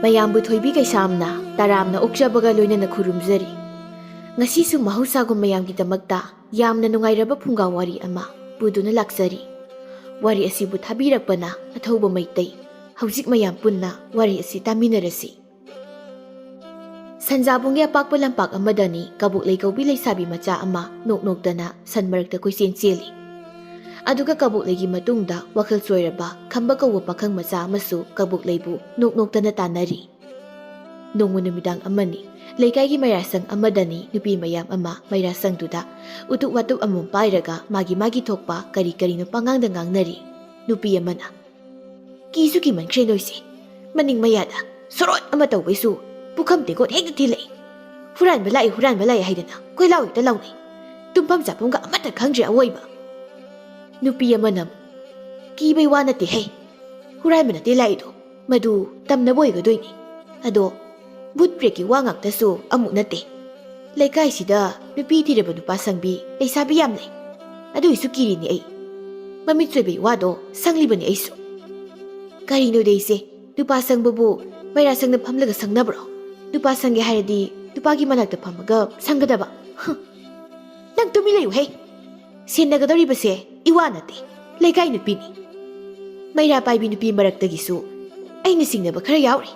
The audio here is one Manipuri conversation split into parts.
ꯃꯌꯥꯝꯕꯨ ꯊꯣꯏꯕꯤ ꯀꯩꯁꯥꯝꯅ ꯇꯔꯥꯝꯅ ꯑꯣꯛꯆꯕꯒ ꯂꯣꯏꯅꯅ ꯈꯨꯔꯨꯝꯖꯔꯤ꯫ ꯉꯁꯤꯁꯨ ꯃꯍꯧꯁꯥꯒꯨꯝ ꯃꯌꯥꯝꯒꯤꯗꯃꯛꯇ ꯌꯥꯝꯅ ꯅꯨꯡꯉꯥꯏꯔꯕ ꯐꯨꯡꯒꯥ ꯋꯥꯔꯤ ꯑꯃ ꯄꯨꯗꯨꯅ ꯂꯥꯛꯆꯔꯤ꯫ ꯋꯥꯔꯤ ꯑꯁꯤꯕꯨ ꯊꯥꯕꯤꯔꯛꯄꯅ ꯑꯊꯧꯕ ꯃꯩꯇꯩ꯫ ꯍꯧꯖꯤꯛ ꯃꯌꯥꯝ ꯄꯨꯟꯅ ꯋꯥꯔꯤ ꯑꯁꯤ ꯇꯥꯃꯤꯟꯅꯔꯁꯤ꯫ ꯁꯟꯖꯥꯕꯨꯡꯒꯤ ꯑꯄꯥꯛꯄ ꯂꯝꯄꯥꯛ ꯑꯃꯗꯅꯤ ꯀꯕꯣꯛꯂꯩ ꯀꯧꯕꯤ ꯂꯩꯁꯥꯕꯤ ꯃꯆꯥ ꯑꯃ ꯅꯣꯛ ꯅꯣꯛꯇꯅ ꯁꯟ ꯃꯔꯛꯇ ꯀꯣꯏꯆꯦꯟ ꯆꯦꯜꯂꯤ꯫ ꯑꯗꯨꯒ ꯀꯕꯣꯛꯂꯩꯒꯤ ꯃꯇꯨꯡꯗ ꯋꯥꯈꯜ ꯆꯣꯏꯔꯕ ꯈꯝꯕ ꯀꯧꯕ ꯄꯥꯈꯪ ꯃꯆꯥ ꯑꯃꯁꯨ ꯀꯕꯣꯛꯂꯩꯕꯨ ꯅꯣꯛ ꯅꯣꯛꯇꯅ ꯇꯥꯟꯅꯔꯤ꯫ ꯅꯣꯡꯃ ꯅꯨꯃꯤꯗꯥꯡ ꯑꯃꯅꯤ ꯂꯩꯀꯥꯏꯒꯤ ꯃꯩꯔꯥꯁꯪ ꯑꯃꯗꯅꯤ ꯅꯨꯄꯤ ꯃꯌꯥꯝ ꯑꯃ ꯃꯩꯔꯥꯁꯪꯗꯨꯗ ꯎꯇꯨꯞ ꯋꯥꯇꯨꯞ ꯑꯃꯃꯝ ꯄꯥꯏꯔꯒ ꯃꯥꯒꯤ ꯊꯣꯛꯄ ꯀꯔꯤ ꯀꯔꯤꯅꯣ ꯄꯉꯥꯡꯗ ꯉꯥꯡꯅꯔꯤ꯫ ꯅꯨꯄꯤ ꯑꯃꯅ ꯀꯤꯁꯨ ꯀꯤꯃꯟꯈ꯭ꯔꯦ ꯅꯣꯏꯁꯦ, ꯃꯅꯤꯡ ꯃꯌꯥꯗ ꯁꯣꯔꯣꯠ ꯑꯃ ꯇꯧꯕꯩꯁꯨ ꯄꯨꯈꯝ ꯇꯦꯡꯀꯣꯠ ꯍꯦꯛꯇ ꯊꯤꯜꯂꯛꯏ꯫ ꯍꯨꯔꯥꯟꯕ ꯂꯥꯛꯏ ꯍꯥꯏꯗꯅ ꯀꯣꯏꯂꯥꯎ ꯍꯦꯛꯇ ꯂꯥꯎꯅꯩ꯫ ꯇꯨꯝꯐꯝ ꯆꯥꯐꯝꯒ ꯑꯃꯠꯇ ꯈꯪꯗ꯭ꯔꯦ ꯑꯋꯣꯏꯕ꯫ ꯅꯨꯄꯤ ꯑꯃꯅ ꯀꯤꯕꯩ ꯋꯥ ꯅꯠꯇꯦ ꯍꯩ, ꯍꯨꯔꯥꯟꯕ ꯅꯠꯇꯦ ꯂꯥꯛꯏꯗꯣ, ꯃꯗꯨ ꯇꯝꯅꯕ ꯑꯣꯏꯒꯗꯣꯏꯅꯤ꯫ ꯑꯗꯣ ꯕꯨꯠ ꯄ꯭ꯔꯦꯛꯀꯤ ꯋꯥ ꯉꯥꯛꯇꯁꯨ ꯑꯃꯨꯛ ꯅꯠꯇꯦ꯫ ꯂꯩꯀꯥꯏꯁꯤꯗ ꯅꯨꯄꯤ ꯊꯤꯔꯕ ꯅꯨꯄꯥ ꯁꯪꯕꯤ ꯂꯩꯁꯥꯕꯤ ꯌꯥꯝ ꯂꯩ, ꯑꯗꯨꯏꯁꯨ ꯀꯤꯔꯤꯅꯤ ꯑꯩ꯫ ꯃꯃꯤꯠ ꯆꯣꯏꯕꯩ ꯋꯥꯗꯣ ꯁꯪꯂꯤꯕꯅꯤ ꯑꯩꯁꯨ꯫ ꯀꯔꯤꯅꯣꯗ ꯏꯆꯦ, ꯅꯨꯄꯥ ꯁꯪꯕꯕꯨ ꯃꯩꯔꯥꯁꯪꯗ ꯐꯝꯂꯒ ꯁꯪꯅꯕ꯭ꯔꯣ? ꯅꯨꯄꯥ ꯁꯪꯒꯦ ꯍꯥꯏꯔꯗꯤ ꯅꯨꯄꯥꯒꯤ ꯃꯅꯥꯛꯇ ꯐꯝꯃꯒ ꯁꯪꯒꯗꯕ꯫ ꯅꯪ ꯇꯨꯃꯤꯟ ꯂꯩꯌꯨ ꯍꯦ, ꯁꯦꯟꯅꯒꯗꯧꯔꯤꯕꯁꯦ ꯏꯋꯥ ꯅꯠꯇꯦ, ꯂꯩꯀꯥꯏ ꯅꯨꯄꯤꯅꯤ꯫ ꯃꯩꯔꯥ ꯄꯥꯏꯕꯤ ꯅꯨꯄꯤ ꯃꯔꯛꯇꯒꯤꯁꯨ ꯑꯩꯅ ꯆꯤꯡꯅꯕ ꯈꯔ ꯌꯥꯎꯔꯤ,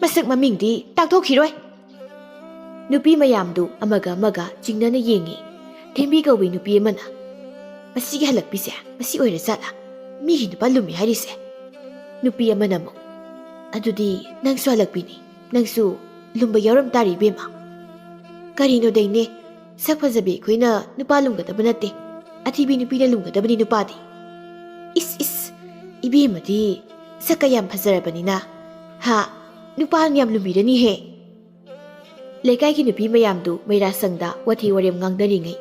ꯃꯁꯛ ꯃꯃꯤꯡꯗꯤ ꯇꯥꯛꯊꯣꯛꯈꯤꯔꯣꯏ꯫ ꯅꯨꯄꯤ ꯃꯌꯥꯝꯗꯨ ꯑꯃꯒ ꯑꯃꯒ ꯆꯤꯡꯅꯅ ꯌꯦꯡꯉꯤ꯫ ꯊꯦꯝꯕꯤ ꯀꯧꯕꯤ ꯅꯨꯄꯤ ꯑꯃꯅ ꯃꯁꯤꯒꯤ ꯍꯜꯂꯛꯄꯤꯁꯦ ꯃꯁꯤ ꯑꯣꯏꯔ ꯖꯥꯠꯂꯥ ꯃꯤꯒꯤ ꯅꯨꯄꯥ ꯂꯨꯝꯃꯤ ꯍꯥꯏꯔꯤꯁꯦ? ꯅꯨꯄꯤ ꯑꯃꯅ ꯑꯃꯨꯛ ꯑꯗꯨꯗꯤ ꯅꯪꯁꯨ ꯍꯜꯂꯛꯄꯤꯅꯤ, ꯅꯪꯁꯨ ꯂꯨꯝꯕ ꯌꯥꯎꯔꯝ ꯇꯥꯔꯤ ꯏꯕꯦꯝꯃ꯫ ꯀꯔꯤꯅꯣꯗꯩꯅꯦ, ꯁꯛ ꯐꯖꯕꯤ ꯑꯩꯈꯣꯏꯅ ꯅꯨꯄꯥ ꯂꯨꯝꯒꯗꯕ ꯅꯠꯇꯦ, ꯑꯊꯤꯕꯤ ꯅꯨꯄꯤꯅ ꯂꯨꯝꯒꯗꯕꯅꯤ ꯅꯨꯄꯥꯗꯤ꯫ ꯏꯁ ꯏꯕꯦꯝꯃꯗꯤ ꯁꯛꯀ ꯌꯥꯝ ꯐꯖꯔꯕꯅꯤꯅ ꯅꯨꯄꯥꯅ ꯌꯥꯝ ꯂꯨꯝꯕꯤꯔꯅꯤꯍꯦ꯫ ꯂꯩꯀꯥꯏꯒꯤ ꯅꯨꯄꯤ ꯃꯌꯥꯝꯗꯨ ꯃꯩꯔꯥꯁꯪꯗ ꯋꯥꯊꯤ ꯋꯥꯔꯦꯝ ꯉꯥꯡꯅꯔꯤꯉꯩ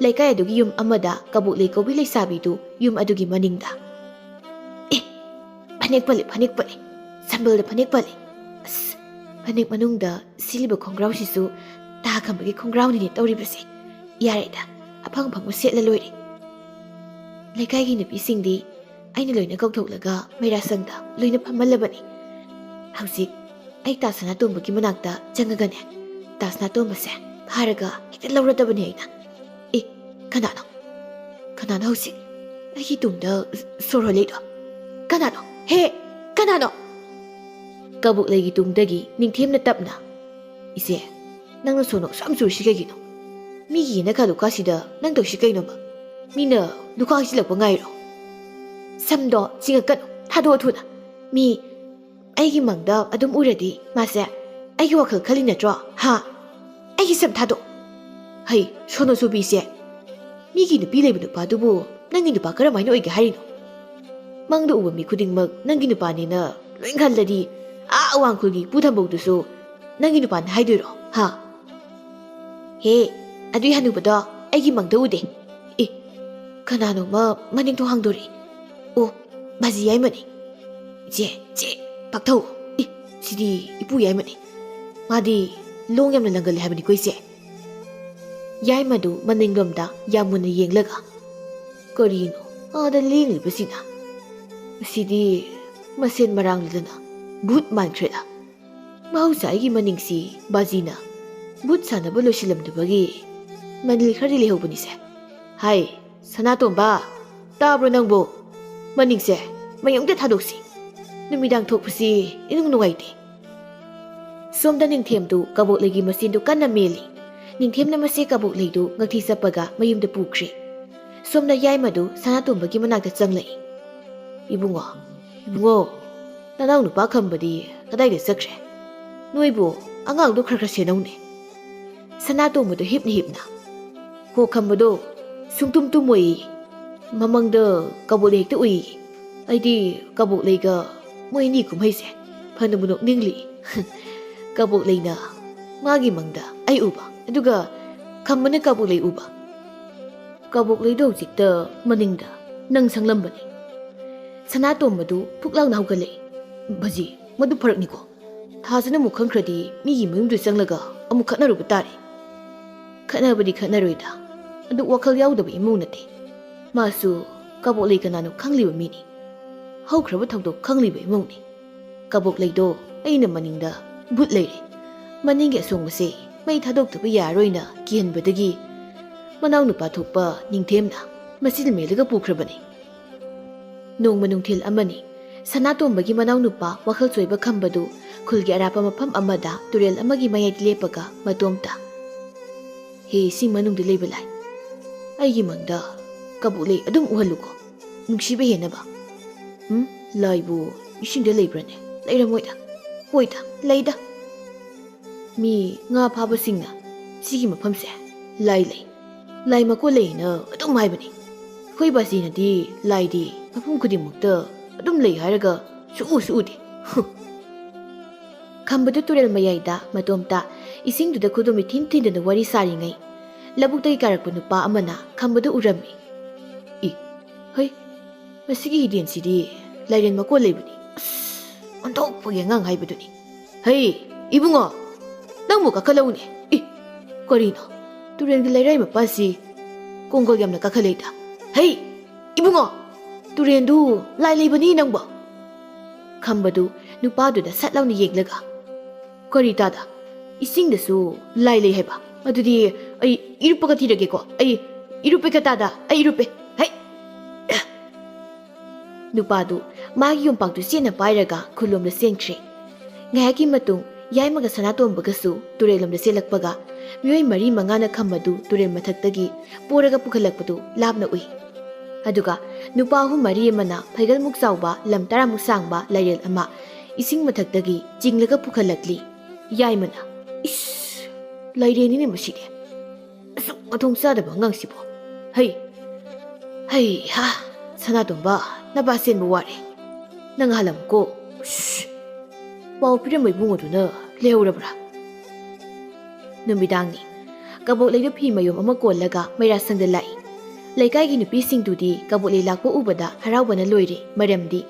ꯂꯩꯀꯥꯏ ꯑꯗꯨꯒꯤ ꯌꯨꯝ ꯑꯃꯗ ꯀꯕꯣꯛꯂꯩ ꯀꯧꯕꯤ ꯂꯩꯁꯥꯕꯤꯗꯨ ꯌꯨꯝ ꯑꯗꯨꯒꯤ ꯃꯅꯤꯡꯗ ꯐꯅꯦꯛ ꯄꯜꯂꯦ, ꯁꯝꯕꯜꯗ ꯐꯅꯦꯛ ꯄꯜꯂꯦ꯫ ꯑꯁ, ꯐꯅꯦꯛ ꯃꯅꯨꯡꯗ ꯁꯤꯜꯂꯤꯕ ꯈꯣꯡꯒ꯭ꯔꯥꯎꯁꯤꯁꯨ ꯇꯥ ꯈꯝꯕꯒꯤ ꯈꯣꯡꯒ꯭ꯔꯥꯎꯅꯤꯅꯦ ꯇꯧꯔꯤꯕꯁꯦ꯫ ꯌꯥꯔꯦꯗ, ꯑꯐꯪ ꯑꯐꯪꯕ ꯁꯦꯠꯂ ꯂꯣꯏꯔꯦ꯫ ꯂꯩꯀꯥꯏꯒꯤ ꯅꯨꯄꯤꯁꯤꯡꯗꯤ ꯑꯩꯅ ꯂꯣꯏꯅ ꯀꯧꯊꯣꯛꯂꯒ ꯃꯩꯔꯥꯁꯪꯗ ꯂꯣꯏꯅ ꯐꯝꯍꯜꯂꯕꯅꯤ꯫ ꯍꯧꯖꯤꯛ ꯑꯩ ꯇꯥ ꯁꯅꯥꯇꯣꯝꯕꯒꯤ ꯃꯅꯥꯛꯇ ꯆꯪꯉꯒꯅꯦ, ꯇꯥ ꯁꯅꯥꯇꯣꯝꯕꯁꯦ ꯐꯥꯔꯒ ꯍꯦꯛꯇ ꯂꯧꯔꯗꯕꯅꯤ ꯑꯩꯅ꯫ ꯀꯅꯥꯅꯣ ꯍꯧꯖꯤꯛ ꯑꯩꯒꯤ ꯇꯨꯡꯗ ꯁꯣꯔ ꯍꯣꯜꯂꯤꯗꯣ? ꯀꯅꯥꯅꯣ? ꯍꯦ, ꯀꯅꯥꯅꯣ? ꯀꯕꯣꯛꯂꯩꯒꯤ ꯇꯨꯡꯗꯒꯤ ꯅꯤꯡꯊꯦꯝꯅ ꯇꯞꯅ, ꯏꯆꯦ, ꯅꯪꯅ ꯁꯣꯅꯣ ꯑꯁꯨꯛ ꯌꯥꯝ ꯆꯨꯔꯤꯁꯤ ꯀꯩꯒꯤꯅꯣ? ꯃꯤꯒꯤ ꯌꯦꯅꯈꯥ ꯂꯨꯈꯥꯁꯤꯗ ꯅꯪ ꯇꯧꯔꯤꯁꯤ ꯀꯩꯅꯣꯕ? ꯃꯤꯅ ꯂꯨꯈꯥ ꯍꯩꯖꯤꯜꯂꯛꯄ ꯉꯥꯏꯔꯣ? ꯁꯝꯗꯣ ꯆꯤꯡꯉꯛꯀꯅꯨ, ꯊꯥꯗꯣꯛꯑꯣ ꯊꯨꯅ꯫ ꯃꯤ ꯑꯩꯒꯤ ꯃꯪꯗ ꯑꯗꯨꯝ ꯎꯔꯗꯤ ꯃꯥꯁꯦ ꯑꯩꯒꯤ ꯋꯥꯈꯜ ꯈꯜꯂꯤ ꯅꯠꯇ꯭ꯔꯣ? ꯑꯩꯒꯤ ꯁꯝ ꯊꯥꯗꯣꯛ꯫ ꯍꯩ, ꯁꯣꯅꯣ ꯆꯨꯕꯤꯁꯦ, ꯃꯤꯒꯤ ꯅꯨꯄꯤ ꯂꯩꯕ ꯅꯨꯄꯥꯗꯨꯕꯨ ꯅꯪꯒꯤ ꯅꯨꯄꯥ ꯀꯔꯝꯍꯥꯏꯅ ꯑꯣꯏꯒꯦ ꯍꯥꯏꯔꯤꯅꯣ? ꯃꯪꯗ ꯎꯕ ꯃꯤ ꯈꯨꯗꯤꯡꯃꯛ ꯅꯪꯒꯤ ꯅꯨꯄꯥꯅꯦꯅ ꯂꯣꯏ ꯈꯜꯂꯗꯤ ꯑꯋꯥꯡꯈꯨꯜꯒꯤ ꯏꯄꯨ ꯊꯝꯕꯧꯗꯨꯁꯨ ꯅꯪꯒꯤ ꯅꯨꯄꯥꯅꯦ ꯍꯥꯏꯗꯣꯏꯔꯣ? ꯍꯦ, ꯑꯗꯨꯏ ꯍꯅꯨꯕꯗꯣ ꯑꯩꯒꯤ ꯃꯪꯗ ꯎꯗꯦ꯫ ꯀꯅꯥꯅꯣꯃ ꯃꯅꯤꯡ ꯊꯣꯡ ꯍꯥꯡꯗꯣꯔꯛꯏ꯫ ꯑꯣ, ꯕꯥꯖꯤ ꯌꯥꯏꯃꯅꯤ꯫ ꯏꯆꯦ, ꯄꯥꯛꯊꯧ꯫ ꯁꯤꯗꯤ ꯏꯄꯨ ꯌꯥꯏꯃꯅꯤ, ꯃꯥꯗꯤ ꯂꯣꯡ ꯌꯥꯝꯅ ꯂꯪꯒꯜꯂꯦ ꯍꯥꯏꯕꯅꯤꯀꯣ ꯏꯆꯦ꯫ ꯌꯥꯏꯃꯗꯨ ꯃꯅꯤꯡꯂꯣꯝꯗ ꯌꯥꯝ ꯃꯨꯟꯅ ꯌꯦꯡꯂꯒ ꯀꯔꯤꯅꯣ ꯑꯥꯗ ꯂꯦꯡꯂꯤꯕꯁꯤꯅ? ꯃꯁꯤꯗꯤ ꯃꯁꯦꯟ ꯃꯔꯥꯡꯂꯗꯅ ꯚꯨꯠ ꯃꯥꯟꯈ꯭ꯔꯦꯗ꯫ ꯃꯍꯧꯁꯥ ꯑꯩꯒꯤ ꯃꯅꯤꯡꯁꯤ ꯕꯥꯖꯤꯅ ꯚꯨꯠ ꯁꯥꯟꯅꯕ ꯂꯣꯏꯁꯤꯜꯂꯝꯗꯕꯒꯤ ꯃꯅꯤꯜ ꯈꯔꯗꯤ ꯂꯩꯍꯧꯕꯅꯤꯁꯦ꯫ ꯍꯥꯏ ꯁꯅꯥꯇꯣꯝꯕ, ꯇꯥꯕ꯭ꯔꯣ ꯅꯪꯕꯨ? ꯃꯅꯤꯡꯁꯦ ꯃꯩ ꯑꯃꯨꯛꯇ ꯊꯥꯗꯣꯛꯁꯤ, ꯅꯨꯃꯤꯗꯥꯡ ꯊꯣꯛꯄꯁꯤ ꯏꯅꯨꯡ ꯅꯨꯡꯉꯥꯏꯇꯦ꯫ ꯁꯣꯝꯗ ꯅꯤꯡꯊꯦꯝꯗꯨ ꯀꯕꯣꯛꯂꯩꯒꯤ ꯃꯆꯦꯟꯗꯨ ꯀꯟꯅ ꯃꯦꯜꯂꯤ꯫ ꯅꯤꯡꯊꯦꯝꯅ ꯃꯆꯦ ꯀꯕꯣꯛꯂꯩꯗꯨ ꯉꯛꯊꯤ ꯆꯞꯄꯒ ꯃꯌꯨꯝꯗ ꯄꯨꯈ꯭ꯔꯦ꯫ ꯁꯣꯝꯗ ꯌꯥꯏꯃꯗꯨ ꯁꯅꯥꯇꯣꯝꯕꯒꯤ ꯃꯅꯥꯛꯇ ꯆꯪꯂꯛꯏ꯫ ꯏꯕꯨꯡꯉꯣ, ꯅꯅꯥꯎ ꯅꯨꯄꯥ ꯈꯝꯕꯗꯤ ꯀꯗꯥꯏꯗ ꯆꯠꯈ꯭ꯔꯦ? ꯅꯣꯏꯕꯨ ꯑꯉꯥꯡꯗꯣ ꯈꯔ ꯁꯦꯟꯅꯧꯅꯦ꯫ ꯁꯅꯥꯇꯣꯝꯕꯗꯨ ꯍꯤꯞꯅ ꯍꯣ ꯈꯝꯕꯗꯣ ꯁꯨꯡꯇꯨꯝ ꯇꯨꯝꯃꯣꯏꯌꯦ, ꯃꯃꯪꯗ ꯀꯕꯣꯛꯂꯩ ꯍꯦꯛꯇ ꯎꯏ꯫ ꯑꯩꯗꯤ ꯀꯕꯣꯛꯂꯩꯒ ꯃꯣꯏ ꯑꯅꯤ ꯀꯨꯝꯍꯩꯁꯦ ꯐꯅꯕꯨ ꯅꯣꯛꯅꯤꯡꯂꯤ꯫ ꯀꯕꯣꯛꯂꯩꯅ ꯃꯥꯒꯤ ꯃꯪꯗ ꯑꯩ ꯎꯕ, ꯑꯗꯨꯒ ꯈꯝꯕꯅ ꯀꯕꯣꯛꯂꯩ ꯎꯕ꯫ ꯀꯕꯣꯛꯂꯩꯗꯣ ꯍꯧꯖꯤꯛꯇ ꯃꯅꯤꯡꯗ ꯅꯪ ꯁꯪꯂꯝꯕꯅꯤ꯫ ꯁꯅꯥꯇꯣꯝꯕꯗꯨ ꯐꯨꯛ ꯂꯥꯎꯅ ꯍꯧꯒꯠꯂꯛꯏ꯫ ꯕꯥꯖꯤ, ꯃꯗꯨ ꯐꯔꯛꯅꯤꯀꯣ? ꯊꯥꯖꯅ ꯑꯃꯨꯛ ꯈꯪꯈ꯭ꯔꯗꯤ ꯃꯤꯒꯤ ꯃꯌꯨꯝꯗꯨ ꯆꯪꯂꯒ ꯑꯃꯨꯛ ꯈꯠꯅꯔꯨꯕ ꯇꯥꯔꯦ꯫ ꯈꯠꯅꯕꯗꯤ ꯈꯠꯅꯔꯣꯏꯗ, ꯑꯗꯨ ꯋꯥꯈꯜ ꯌꯥꯎꯗꯕ ꯏꯃꯧ ꯅꯠꯇꯦ꯫ ꯃꯥꯁꯨ ꯀꯕꯣꯛꯂꯩ ꯀꯅꯥꯅꯣ ꯈꯪꯂꯤꯕ ꯃꯤꯅꯤ, ꯍꯧꯈ꯭ꯔꯕ ꯊꯧꯗꯣꯛ ꯈꯪꯂꯤꯕ ꯏꯃꯧꯅꯤ꯫ ꯀꯕꯣꯛꯂꯩꯗꯣ ꯑꯩꯅ ꯃꯅꯤꯡꯗ ꯕꯨꯠ ꯂꯩꯔꯦ ꯃꯅꯤꯡꯒꯤ ꯑꯁꯣꯡꯕꯁꯦ ꯃꯩ ꯊꯥꯗꯣꯛꯇꯕ ꯌꯥꯔꯣꯏꯅ ꯀꯤꯍꯟꯕꯗꯒꯤ ꯃꯅꯥꯎꯅꯨꯄꯥ ꯊꯣꯛꯄ ꯅꯤꯡꯊꯦꯝꯅ ꯃꯆꯤꯜ ꯃꯦꯜꯂꯒ ꯄꯨꯈ꯭ꯔꯕꯅꯤ ꯅꯣꯡꯃ ꯅꯨꯡꯊꯤꯜ ꯑꯃꯅꯤ ꯁꯅꯥꯇꯣꯝꯕꯒꯤ ꯃꯅꯥꯎꯅꯨꯄꯥ ꯋꯥꯈꯜ ꯆꯣꯏꯕ ꯈꯝꯕꯗꯨ ꯈꯨꯜꯒꯤ ꯑꯔꯥꯞꯄ ꯃꯐꯝ ꯑꯃꯗ ꯇꯨꯔꯦꯜ ꯑꯃꯒꯤ ꯃꯌꯥꯏꯗ ꯂꯦꯞꯄꯒ ꯃꯇꯣꯝꯇ ꯍꯦ ꯏꯁꯤꯡ ꯃꯅꯨꯡꯗ ꯂꯩꯕ ꯂꯥꯏ ꯑꯩꯒꯤ ꯃꯪꯗ ꯀꯕꯣꯛꯂꯩ ꯑꯗꯨꯝ ꯎꯍꯜꯂꯨꯀꯣ ꯅꯨꯡꯁꯤꯕ ꯍꯦꯟꯅꯕ ꯂꯥꯏꯕꯨ ꯏꯁꯤꯡꯗ ꯂꯩꯕ꯭ꯔꯅꯦ ꯂꯩꯔꯝꯃꯣꯏꯗ ꯍꯣꯏꯗ ꯂꯩꯗ ꯃꯤ ꯉꯥ ꯐꯥꯕꯁꯤꯡꯅ ꯁꯤꯒꯤ ꯃꯐꯝꯁꯦ ꯂꯥꯏ ꯃꯀꯣꯜ ꯂꯩꯅ ꯑꯗꯨꯝ ꯍꯥꯏꯕꯅꯤ ꯑꯩꯈꯣꯏ ꯕꯥꯁꯤꯅꯗꯤ ꯂꯥꯏꯗꯤ ꯃꯐꯝ ꯈꯨꯗꯤꯡꯃꯛꯇ ꯑꯗꯨꯝ ꯂꯩ ꯍꯥꯏꯔꯒ ꯁꯨꯛꯎꯁꯨ ꯎꯗꯦ ꯈꯝꯕꯗꯨ ꯇꯨꯔꯦꯜ ꯃꯌꯥꯏꯗ ꯃꯇꯣꯝꯇ ꯏꯁꯤꯡꯗꯨꯗ ꯈꯨꯗꯨꯝ ꯏꯊꯤꯟ ꯊꯤꯟꯗꯅ ꯋꯥꯔꯤ ꯁꯥꯔꯤꯉꯩ ꯂꯧꯕꯨꯛꯇꯒꯤ ꯀꯥꯔꯛꯄ ꯅꯨꯄꯥ ꯑꯃꯅ ꯈꯝꯕꯗꯨ ꯎꯔꯝꯃꯤ ꯍꯩ ꯃꯁꯤꯒꯤ ꯍꯤꯗꯦꯟꯁꯤꯗꯤ ꯂꯥꯏꯔꯦꯟ ꯃꯀꯣꯜ ꯂꯩꯕꯅꯤ ꯑꯣꯟꯊꯣꯛꯄꯒꯤ ꯑꯉꯥꯡ ꯍꯥꯏꯕꯗꯨꯅꯤ ꯍꯩ ꯏꯕꯨꯡꯉꯣ ꯅꯪꯕꯨ ꯀꯥꯈꯠꯂꯛꯎꯅꯦ ꯀꯔꯤꯅꯣ ꯇꯨꯔꯦꯜꯒꯤ ꯂꯩꯔꯥꯏ ꯃꯄꯥꯟꯁꯤ ꯀꯣꯡꯒꯜ ꯌꯥꯝꯅ ꯀꯥꯈꯠꯂꯛꯏꯗ ꯍꯩ ꯏꯕꯨꯡꯉꯣ ꯇꯨꯔꯦꯟꯗꯨ ꯂꯥꯏ ꯂꯩꯕꯅꯤ ꯅꯪꯕꯣ ꯈꯝꯕꯗꯨ ꯅꯨꯄꯥꯗꯨꯗ ꯁꯠ ꯂꯥꯎꯅ ꯌꯦꯡꯂꯒ ꯀꯔꯤ ꯇꯥꯗ ꯏꯁꯤꯡꯗꯁꯨ ꯂꯥꯏ ꯂꯩ ꯍꯥꯏꯕ ꯑꯗꯨꯗꯤ ꯑꯩ ꯏꯔꯨꯞꯄꯒ ꯊꯤꯔꯒꯦꯀꯣ ꯑꯩ ꯏꯔꯨꯞꯄꯦ ꯀꯇꯥꯗ ꯑꯩ ꯏꯔꯨꯞꯄꯦ ꯍꯩ ꯅꯨꯄꯥꯗꯨ ꯃꯥꯒꯤ ꯌꯣꯝꯄꯥꯛꯇꯨ ꯆꯦꯠꯅ ꯄꯥꯏꯔꯒ ꯈꯨꯜꯂꯣꯝꯗ ꯆꯦꯟꯈ꯭ꯔꯦ ꯉꯥꯏꯍꯥꯛꯀꯤ ꯃꯇꯨꯡ ꯌꯥꯏꯃꯒ ꯁꯅꯥꯇꯣꯝꯕꯒꯁꯨ ꯇꯨꯔꯦꯜꯂꯣꯝꯗ ꯆꯦꯜꯂꯛꯄꯒ ꯃꯤꯑꯣꯏ 4-5ꯅ ꯈꯝꯕꯗꯨ ꯇꯨꯔꯦꯜ ꯃꯊꯛꯇꯒꯤ ꯄꯣꯔꯒ ꯄꯨꯈꯠꯂꯛꯄꯗꯨ ꯂꯥꯞꯅ ꯎꯏ ꯑꯗꯨꯒ ꯅꯨꯄꯥ 3-4 ꯑꯃꯅ ꯐꯩꯒꯜꯃꯨꯛ ꯆꯥꯎꯕ ꯂꯝ 10ꯃꯨꯛ ꯁꯥꯡꯕ ꯂꯩꯔꯦꯜ ꯑꯃ ꯏꯁꯤꯡ ꯃꯊꯛꯇꯒꯤ ꯆꯤꯡꯂꯒ ꯄꯨꯈꯠꯂꯛꯂꯤ ꯌꯥꯏꯃꯅ ꯏꯁ ꯂꯩꯔꯦꯟꯅꯤꯅꯦ ꯃꯁꯤꯗꯤ ꯑꯁꯨꯛ ꯃꯊꯣꯡ ꯆꯥꯗꯕ ꯑꯉꯥꯡꯁꯤꯕꯣ ꯍꯩ ꯍꯥ ꯁꯅꯥꯇꯣꯝꯕ ꯅꯄꯥ ꯆꯦꯟꯕ ꯋꯥꯔꯦ ꯅꯪ ꯍꯜꯂꯝꯀꯣ ꯄꯥꯎ ꯄꯤꯔꯝꯕ ꯏꯕꯨꯡꯉꯣꯗꯨꯅ ꯂꯩꯍꯧꯔꯕ꯭ꯔꯥ ꯅꯨꯃꯤꯗꯥꯡꯅꯤ ꯀꯕꯣꯛꯂꯩꯗꯨ ꯐꯤ ꯃꯌꯣꯝ ꯑꯃ ꯀꯣꯜꯂꯒ ꯃꯩꯔꯥꯁꯪꯗ ꯂꯥꯛꯏ ꯂꯩꯀꯥꯏꯒꯤ ꯅꯨꯄꯤꯁꯤꯡꯗꯨꯗꯤ ꯀꯕꯣꯛꯂꯩ ꯂꯥꯛꯄ ꯎꯕꯗ ꯍꯔꯥꯎꯕꯅ ꯂꯣꯏꯔꯦ ꯃꯔꯝꯗꯤ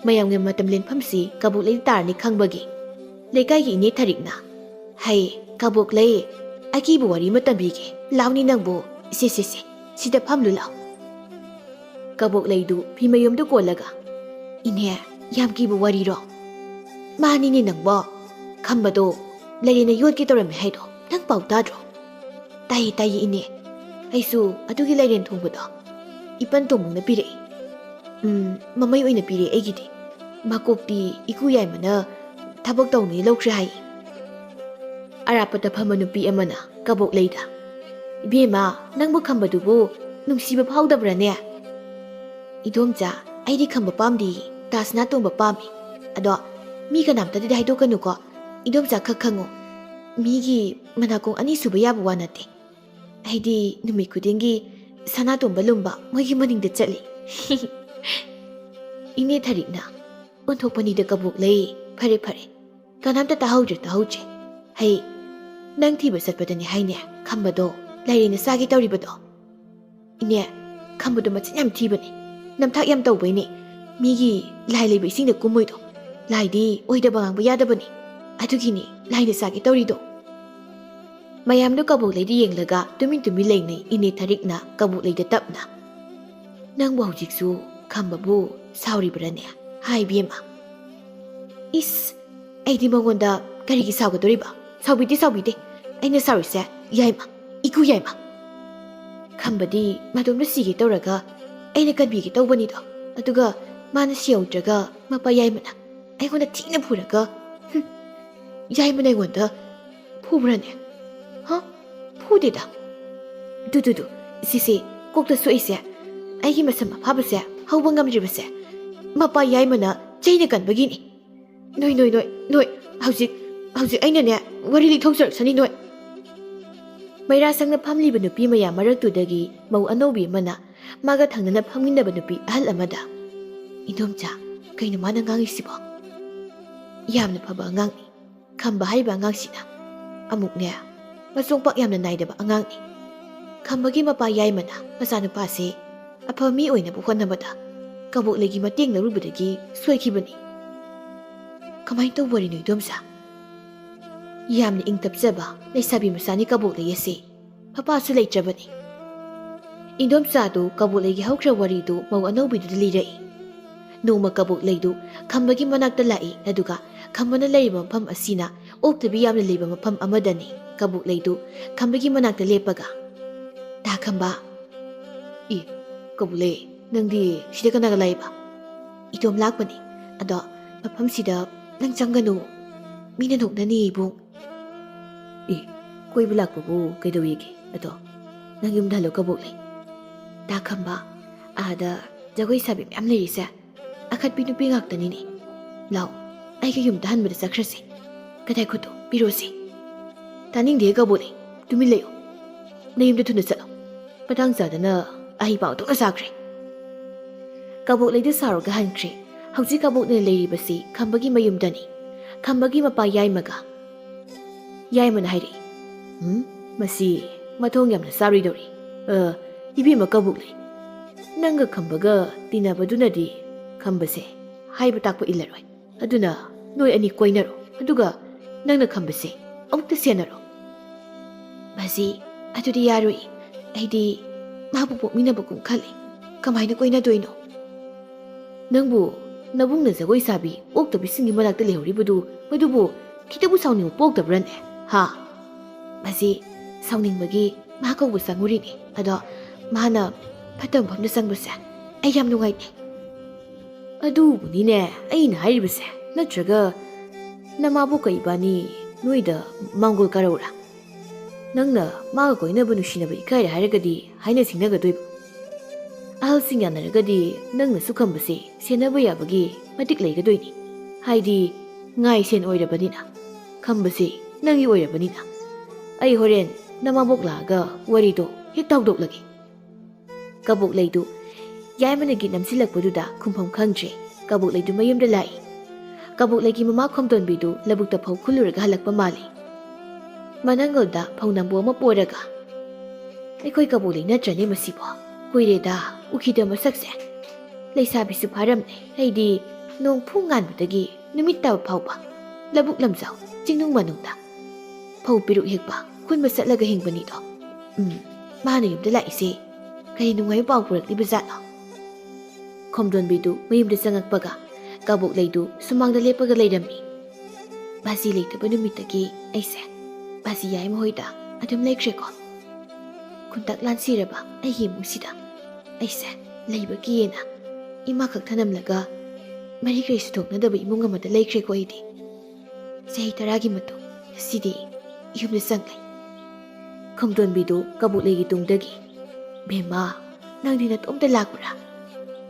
ꯃꯌꯥꯝꯒꯤ ꯃꯇꯝ ꯂꯦꯟꯐꯝꯁꯤ ꯀꯕꯣꯛꯂꯩ ꯇꯥꯔꯅꯤ ꯈꯪꯕꯒꯤ ꯂꯩꯀꯥꯏꯒꯤ ꯏꯅꯦ ꯊꯔꯤꯛꯅ ꯍꯩ ꯀꯕꯣꯛꯂꯩ ꯑꯀꯤꯕ ꯋꯥꯔꯤ ꯑꯃ ꯇꯝꯕꯤꯒꯦ ꯂꯥꯎꯅꯤ ꯅꯪꯕꯨ ꯁꯦ ꯁꯤꯗ ꯐꯝꯂꯨ ꯂꯥꯎ ꯀꯕꯣꯛꯂꯩꯗꯨ ꯐꯤ ꯃꯌꯣꯝꯗꯨ ꯀꯣꯜꯂꯒ ꯏꯅꯦ ꯌꯥꯝ ꯀꯤꯕ ꯋꯥꯔꯤꯔꯣ ꯃꯥꯅꯤꯅꯦ ꯅꯪꯕꯣ ꯈꯝꯕꯗꯣ ꯂꯩꯔꯦꯟꯅ ꯌꯣꯠꯀꯦ ꯇꯧꯔꯝꯃꯦ ꯍꯥꯏꯗꯣ ꯅꯪ ꯄꯥꯎ ꯇꯥꯗ꯭ꯔꯣ ꯇꯥꯏꯌꯦ ꯏꯅꯦ ꯑꯩꯁꯨ ꯑꯗꯨꯒꯤ ꯂꯩꯔꯦꯟ ꯊꯣꯡꯕꯗꯣ ꯏꯄꯟ ꯇꯣꯡꯕꯅ ꯄꯤꯔꯛꯏ ꯃꯃꯩ ꯑꯣꯏꯅ ꯄꯤꯔꯛꯑꯦ ꯑꯩꯒꯤꯗꯤ ꯃꯀꯣꯛꯇꯤ ꯏꯀꯨ ꯌꯥꯏꯃꯅ ꯊꯕꯛ ꯇꯧꯅꯤ ꯂꯧꯈ꯭ꯔꯦ ꯍꯥꯏ ꯑꯔꯥꯞꯄꯗ ꯐꯝꯕ ꯅꯨꯄꯤ ꯑꯃꯅ ꯀꯕꯣꯛꯂꯩꯗ ꯏꯕꯦꯝꯃ ꯅꯪꯕꯨ ꯈꯝꯕꯗꯨꯕꯨ ꯅꯨꯡꯁꯤꯕ ꯐꯥꯎꯗꯕ꯭ꯔꯅꯦ ꯏꯗꯣꯝꯆꯥ ꯑꯩꯗꯤ ꯈꯝꯕ ꯄꯥꯝꯗꯦ ꯇꯥꯁꯅꯥ ꯇꯣꯡꯕ ꯄꯥꯝꯃꯤ ꯑꯗꯣ ꯃꯤ ꯀꯅꯥꯝꯇꯗꯤ ꯍꯥꯏꯗꯣꯛꯀꯅꯨꯀꯣ ꯏꯗꯣꯝꯆꯥ ꯈꯛ ꯈꯪꯉꯨ ꯃꯤꯒꯤ ꯃꯅꯥꯀꯣꯡ 2 ꯁꯨꯕ ꯌꯥꯕ ꯋꯥ ꯅꯠꯇꯦ ꯑꯩꯗꯤ ꯅꯨꯃꯤꯠ ꯈꯨꯗꯤꯡꯒꯤ ꯁꯅꯥꯇꯣꯝꯕ ꯂꯨꯝꯕ ꯃꯣꯏꯒꯤ ꯃꯅꯤꯡꯗ ꯆꯠꯂꯤ ꯏꯅꯦ ꯊꯔꯤꯛꯅ ꯑꯣꯟꯊꯣꯛꯄꯅꯤꯗ ꯀꯕꯣꯛꯂꯩ ꯐꯔꯦ ꯀꯅꯥꯝꯇ ꯇꯥꯍꯧꯗ꯭ꯔꯦ ꯍꯩ ꯅꯪ ꯊꯤꯕ ꯆꯠꯄꯗꯅꯦ ꯍꯥꯏꯅꯦ ꯈꯝꯕꯗꯣ ꯂꯩꯔꯦꯟꯅ ꯆꯥꯒꯦ ꯇꯧꯔꯤꯕꯗꯣ ꯏꯅꯦ ꯈꯝꯕꯗꯣ ꯃꯆꯤꯟ ꯌꯥꯝ ꯊꯤꯕꯅꯦ ꯅꯝꯊꯥꯛ ꯌꯥꯝ ꯇꯧꯕꯩꯅꯦ ꯃꯤꯒꯤ ꯂꯥꯏ ꯂꯩꯕ ꯏꯁꯤꯡꯗ ꯀꯨꯝꯃꯣꯏꯗꯣ ꯂꯥꯏꯗꯤ ꯑꯣꯏꯗꯕ ꯉꯥꯡꯕ ꯌꯥꯗꯕꯅꯤ ꯑꯗꯨꯒꯤꯅꯤ ꯂꯥꯏꯅ ꯆꯥꯒꯦ ꯇꯧꯔꯤꯗꯣ ꯃꯌꯥꯝꯗꯨ ꯀꯕꯣꯛꯂꯩꯗ ꯌꯦꯡꯂꯒ ꯇꯨꯃꯤꯟ ꯂꯩꯅꯩ ꯏꯅꯦ ꯊꯔꯤꯛꯅ ꯀꯕꯣꯛꯂꯩꯗ ꯇꯞꯅ ꯅꯪꯕꯨ ꯍꯧꯖꯤꯛꯁꯨ ꯈꯝꯕꯕꯨ ꯁꯥꯎꯔꯤꯕ꯭ꯔꯅꯦ ꯍꯥꯏꯕꯤꯃ ꯏꯁ ꯑꯩꯗꯤ ꯃꯉꯣꯟꯗ ꯀꯔꯤꯒꯤ ꯁꯥꯎꯒꯗꯧꯔꯤꯕ ꯁꯥꯎꯕꯤꯗꯦ ꯑꯩꯅ ꯁꯥꯎꯔꯤꯁꯦ ꯌꯥꯏꯃ ꯏꯀꯨ ꯌꯥꯏꯃ ꯈꯝꯕꯗꯤ ꯃꯇꯣꯝꯗ ꯁꯤꯒꯦ ꯇꯧꯔꯒ ꯑꯩꯅ ꯀꯟꯕꯤꯒꯦ ꯇꯧꯕꯅꯤꯗꯣ ꯑꯗꯨꯒ ꯃꯥꯅ ꯁꯤꯍꯧꯗ꯭ꯔꯒ ꯃꯄꯥ ꯌꯥꯏꯃꯅ ꯑꯩꯉꯣꯟꯗ ꯊꯤꯅ ꯐꯨꯔꯒ ꯌꯥꯏꯃꯅ ꯑꯩꯉꯣꯟꯗ ꯐꯨꯕ꯭ꯔꯅꯦ ꯐꯨꯗꯦꯗ ꯗꯨ ꯁꯤꯁꯦ ꯀꯣꯛꯇ ꯁꯣꯛꯏꯁꯦ ꯑꯩꯒꯤ ꯃꯁꯝ ꯑꯐꯥꯕꯁꯦ ꯍꯧꯕ ꯉꯝꯗ꯭ꯔꯤꯕꯁꯦ ꯃꯄꯥ ꯌꯥꯏꯃꯅ ꯆꯩꯅ ꯀꯟꯕꯒꯤꯅꯤ ꯅꯣꯏ ꯍꯧꯖꯤꯛ ꯑꯩꯅꯅꯦ ꯋꯥꯔꯤ ꯂꯤꯊꯣꯛꯆꯔꯛꯁꯅꯤ ꯅꯣꯏ ꯃꯩꯔꯥꯁꯪꯗ ꯐꯝꯂꯤꯕ ꯅꯨꯄꯤ ꯃꯌꯥꯝ ꯃꯔꯛꯇꯨꯗꯒꯤ ꯃꯧ ꯑꯅꯧꯕꯤ ꯑꯃꯅ ꯃꯥꯒ ꯊꯪꯅꯅ ꯐꯝꯃꯤꯟꯅꯕ ꯅꯨꯄꯤ ꯑꯍꯜ ꯑꯃꯗ ꯏꯗꯣꯝꯆꯥ ꯀꯩꯅꯣ ꯃꯥꯅ ꯉꯥꯡꯉꯤꯁꯤꯕꯣ ꯌꯥꯝꯅ ꯐꯕ ꯑꯉꯥꯡꯅꯤ ꯈꯝꯕ ꯍꯥꯏꯔꯤꯕ ꯑꯉꯥꯡꯁꯤꯅ ꯑꯃꯨꯛꯅꯦ ꯃꯆꯣꯡꯄꯥꯛ ꯌꯥꯝꯅ ꯅꯥꯏꯗꯕ ꯑꯉꯥꯡꯅꯤ ꯈꯝꯕꯒꯤ ꯃꯄꯥ ꯌꯥꯏꯃꯅ ꯃꯆꯥꯅꯨꯄꯥꯁꯦ ꯑꯐꯕ ꯃꯤ ꯑꯣꯏꯅꯕ ꯍꯣꯠꯅꯕꯗ ꯀꯕꯣꯛꯂꯩꯒꯤ ꯃꯇꯦꯡ ꯂꯧꯔꯨꯕꯗꯒꯤ ꯁꯣꯏꯈꯤꯕꯅꯤ ꯀꯃꯥꯏꯅ ꯇꯧꯕ ꯋꯥꯔꯤꯅꯣ ꯏꯗꯣꯝꯆꯥ ꯌꯥꯝꯅ ꯏꯪ ꯇꯞꯆꯕ ꯂꯩꯁꯥꯕꯤ ꯃꯆꯥꯅꯤ ꯀꯕꯣꯛꯂꯩ ꯑꯁꯤ ꯃꯄꯥꯁꯨ ꯂꯩꯇ꯭ꯔꯕꯅꯤ ꯏꯗꯣꯝꯆꯥꯗꯨ ꯀꯕꯣꯛꯂꯩꯒꯤ ꯍꯧꯈ꯭ꯔ ꯋꯥꯔꯤꯗꯨ ꯃꯧ ꯑꯅꯧꯕꯤꯗꯨꯗ ꯂꯤꯔꯛꯏ Noma kabuk leidu khambagi manakta lai aduga khambana leiba mafam asina oktabi yamna leiba mafam amadani kabuk leidu khambagi manakta lepaga ta khamba I kabule nangdi sida kanaga laiba itom lakpani ado mafam sida nang changanu mina noknani ibung koi bulak bu kaidawigi ado nang yum dhalo kabuk lei ta khamba ada jagoi sabi myam leirisa akhat pinu pi ngaktani ni law ai ka yum dahan bada sakhrasi kadai khuto pirosi taning de kabuk lei tumi leyo na yum da thuna chalo patang zadana ai pau to asakre kabuk lei de saro ga hankre hauji kabuk ne leiri basi khambagi mayum dani khambagi mapa yai maga yai man hairi masi mathong yamna sari dori ibi ma kabuk lei nanga khambaga tinabadunadi khambase haiba takpa ilaroi aduna noi ani koinaro aduga nangna khambase amukta senaro basi adudi yaroi aidi mabu pokmina bakum khale kamaina koina doino nangbu nabungna jagoi sabi okta bisingi manakta lehori budu madubu kitabu sauni pokta brane ha basi sauning bagi mahakau sanguri ni ado mana patang pamna sangbase ai yam nungai ni adu buni ne ai na hai base natraga namabu kai bani noida mangol karaura nangna maga koina banu shinabai kai haragadi haina singnaga doi ahal singya naragadi nangna sukham base senaba yabagi matik legadoi ni haidi ngai sen oirabanina khambase nangi oirabanina ai horen namabok laga warido hek tawdok lagi kabuk leidu yaimana gi namsilakpaduda khumpham khangje kabuk leidu mayumda lai kabuk leigi mama khomton bidu labukta phau khuluraga halakpa mali manangolda phaunambo ama poraga ekoi kabuk leina trane masibo koireda ukhida masakse leisabi su pharamne haidi nong phungan budagi numit taw phauba labuk lamjau jingnung manungda phau piru hekpa khun masatlaga hingbani do mana yumda lai se kay nungai pau purakli bazatno khomdon bidu mayumda sangakpaga kabuk leidu sumangda lepaga leirami basi leitaba numitagi aise basi yai mahoida adum leikreko kuntak lan siraba ai musida aise leiba kiyena ima khak thanamlaga mari krai suthoknadaba imung amada leikreko aidi sahi taragi matu sidi yumda sangai khomdon bidu kabuk leigi tungdagi Bema, nangdi na tomda lakura.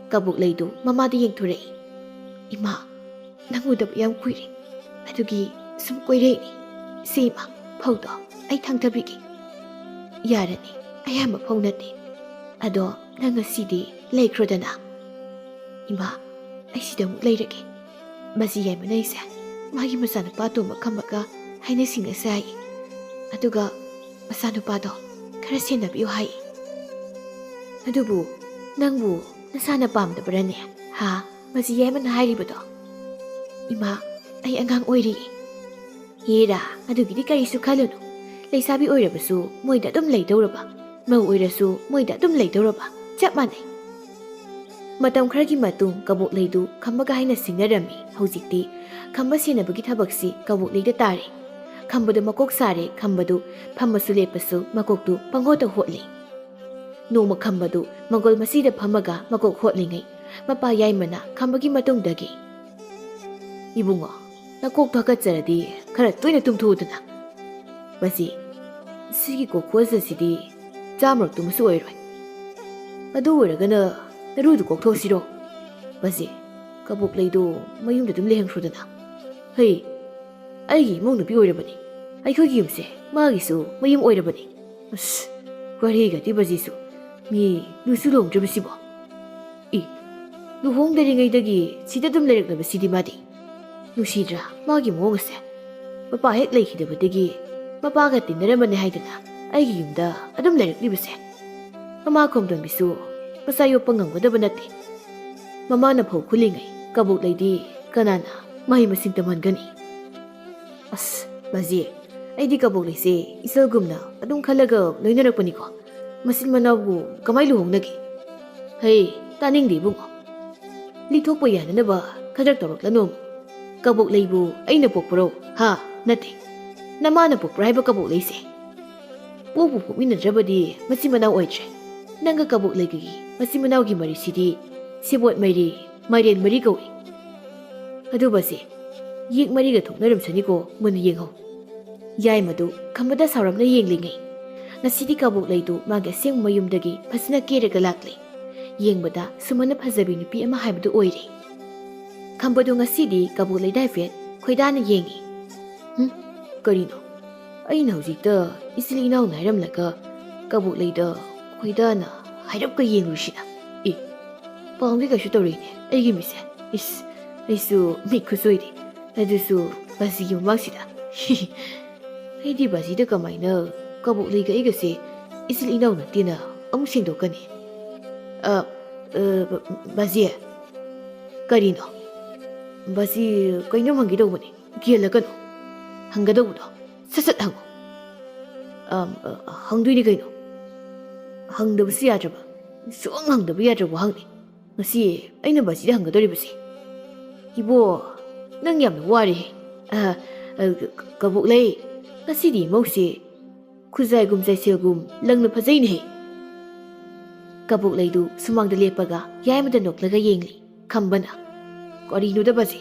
Kabuk leidu, mamadi yang thurai. Ima, nangudab yang kuiri. Adugi, sum koirei ni. Sima, phaudo, ay thangtabigi. Yarani, ayama phaunati. Ado, nanga sidi, leikrodana. Ima, ay sidamuk leirage. Basi yay manaysa, magi masana pato makamaka, haina singa say. Aduga, masano pado, karasena biyo hay. Adubu, nangbu, nasana pamdabarane, ha, masi yaman hairibado. Ima, ay angang oiri. Hira, adugidi karisu kalano. Leisabi oirabasu, moida dum leidoraba. Mau oirasu, moida dum leidoraba. Chap manay. Matam kharagi matung kabuk leidu khambaga haina singarami haujikti khamba senabagi thabaksi kabuk leida tare. Khambadu makok sare khambadu phammasu lepasu makoktu pangota hotli. Noma khambadu mangol masida phamaga makok hotlingai mapa yaimana khambagi matungdagi ibungo nakok thakacharadi khara toina tumthudana basi sigi ko khoza sidi chamrak tumsu oiroi adu oragana narudu kok thosiro basi kabuk leido mayumda dum lehang sudana hei aigi mongnu bi oirabani ai khogi yumse magisu mayum oirabani as kwariga ti bajisu mi nusulong jabasibo luhong daringaidagi sida dum leraknaba sidi madi nusidra magi mongase mapa hek leikidabadagi mapaga tinnaramane haidana aigi yumda adum leiraklibase mama khomdon bisu masayo pangangodaba nate mama na phau khulingai kabuk leidi kanana mahi masing tamangani as baji aidi kabuk leise isalgumna adum khalaga loinarakpani ko masin manabu kamai luhongnagi hei taning di bungo ꯂꯤꯊꯣꯛꯄ ꯌꯥꯅꯅꯕ ꯈꯗ꯭ꯔꯛ ꯇꯧꯔꯛꯂꯅꯣ ꯀꯕꯣꯛ ꯂꯩꯕꯨ ꯑꯩꯅ ꯄꯣꯛꯄꯔꯣ ꯍꯥ ꯅꯠꯇꯦ ꯅꯃꯥꯅ ꯄꯣꯛꯄ꯭ꯔꯥ ꯍꯥꯏꯕ ꯀꯕꯣꯛ ꯂꯩꯁꯦ ꯄꯣꯛꯄꯨ ꯄꯣꯛꯃꯤꯟꯅꯗ꯭ꯔꯕꯗꯤ ꯃꯆꯤꯟ ꯃꯅꯥꯎ ꯑꯣꯏꯗ꯭ꯔꯦ ꯅꯪꯒ ꯀꯕꯣꯛ ꯂꯩꯒꯒꯤ ꯃꯆꯤꯟ ꯃꯅꯥꯎꯒꯤ ꯃꯔꯤꯁꯤꯗꯤ ꯁꯦꯕꯣꯠ ꯃꯔꯤ ꯃꯥꯏꯔꯦꯟ ꯃꯔꯤ ꯀꯧꯏ ꯑꯗꯨꯕꯁꯦ ꯌꯦꯛ ꯃꯔꯤꯒ ꯊꯣꯛꯅꯔꯝꯁꯅꯤꯀꯣ ꯃꯨꯟꯅ ꯌꯦꯡꯍꯧ ꯌꯥꯏ ꯃꯗꯨ ꯈꯝꯕꯗ ꯁꯥꯎꯔꯞꯅ ꯌꯦꯡꯂꯤꯉꯩ ꯉꯁꯤꯗꯤ ꯀꯕꯣꯛ ꯂꯩꯗꯨ ꯃꯥꯒꯤ ꯑꯁꯦꯡꯕ ꯃꯌꯨꯝꯗꯒꯤ ꯐꯖꯅ ꯀꯦꯔꯒ ꯂꯥꯛꯂꯤ ꯌꯦꯡꯕꯗ ꯁꯨꯃꯥꯏꯅ ꯐꯖꯕꯤ ꯅꯨꯄꯤ ꯑꯃ ꯍꯥꯏꯕꯗꯨ ꯑꯣꯏꯔꯦ ꯈꯝꯕꯗꯨ ꯉꯁꯤꯗꯤ ꯀꯕꯣꯛ ꯂꯩꯗ ꯍꯥꯏꯐꯦꯠ ꯈꯣꯏꯗꯥꯅ ꯌꯦꯡꯉꯤ ꯀꯔꯤꯅꯣ ꯑꯩꯅ ꯍꯧꯖꯤꯛꯇ ꯏꯆꯤꯜ ꯏꯅꯥꯎꯅ ꯍꯥꯏꯔꯝꯂꯒ ꯀꯕꯣꯛ ꯂꯩꯗ ꯈꯣꯏꯗꯥꯅ ꯍꯥꯏꯔꯞꯀ ꯌꯦꯡꯂꯨꯁꯤꯅ ꯑꯦ ꯄꯥꯝꯗꯤ ꯀꯩꯁꯨ ꯇꯧꯔꯤꯅꯦ ꯑꯩꯒꯤ ꯃꯤꯠꯁꯦ ꯏꯁ ꯑꯩꯁꯨ ꯃꯤꯠ ꯈꯨꯁꯣꯏꯗꯤ ꯑꯗꯨꯁꯨ ꯕꯥꯖꯤꯒꯤ ꯃꯃꯥꯡꯁꯤꯗ ꯑꯩꯗꯤ ꯕꯥꯖꯤꯗ ꯀꯃꯥꯏꯅ ꯀꯕꯣꯛ ꯂꯩꯒ ꯑꯩꯒꯁꯦ ꯏꯆꯤꯜ ꯏꯅꯥꯎ ꯅꯠꯇꯦꯅ ꯑꯃꯨꯛ ꯁꯦꯡꯗꯣꯛꯀꯅꯤ ꯕꯥꯖꯤ ꯀꯔꯤꯅꯣ ꯕꯥꯖꯤ ꯀꯩꯅꯣꯝ ꯍꯪꯒꯦ ꯇꯧꯕꯅꯦ ꯒꯦꯜꯂꯛꯀꯅꯣ ꯍꯪꯒꯗꯧꯕꯗꯣ ꯁꯠ ꯁꯠ ꯍꯪꯉꯣ ꯍꯪꯗꯣꯏꯅꯤ ꯀꯩꯅꯣ ꯍꯪꯗꯕꯁꯨ ꯌꯥꯗ꯭ꯔꯕ ꯁꯨꯡꯍꯪ ꯍꯪꯗꯕ ꯌꯥꯗ꯭ꯔꯕ ꯋꯥꯍꯪꯅꯤ ꯉꯁꯤ ꯑꯩꯅ ꯕꯥꯖꯤꯗ ꯍꯪꯒꯗꯧꯔꯤꯕꯁꯦ 이보 ꯅꯪ ꯌꯥꯝꯅ ꯋꯥꯔꯦ ꯀꯕꯣꯛ ꯂꯩ ꯉꯁꯤꯗꯤ ꯃꯧꯁꯤ ꯈꯨꯖꯥꯏꯒꯨꯝ ꯆꯩꯁꯦꯜꯒꯨꯝ ꯂꯪꯅ ꯐꯖꯩꯅꯦ ꯀꯕꯣꯛ ꯂꯩꯗꯨ ꯁꯨꯃꯥꯡꯗ ꯂꯦꯞꯄꯒ ꯌꯥꯏꯃꯗ ꯅꯣꯛꯂꯒ ꯌꯦꯡꯂꯤ ꯈꯝꯕꯅ ꯀꯔꯤꯅꯣꯗ ꯕꯥꯖꯤ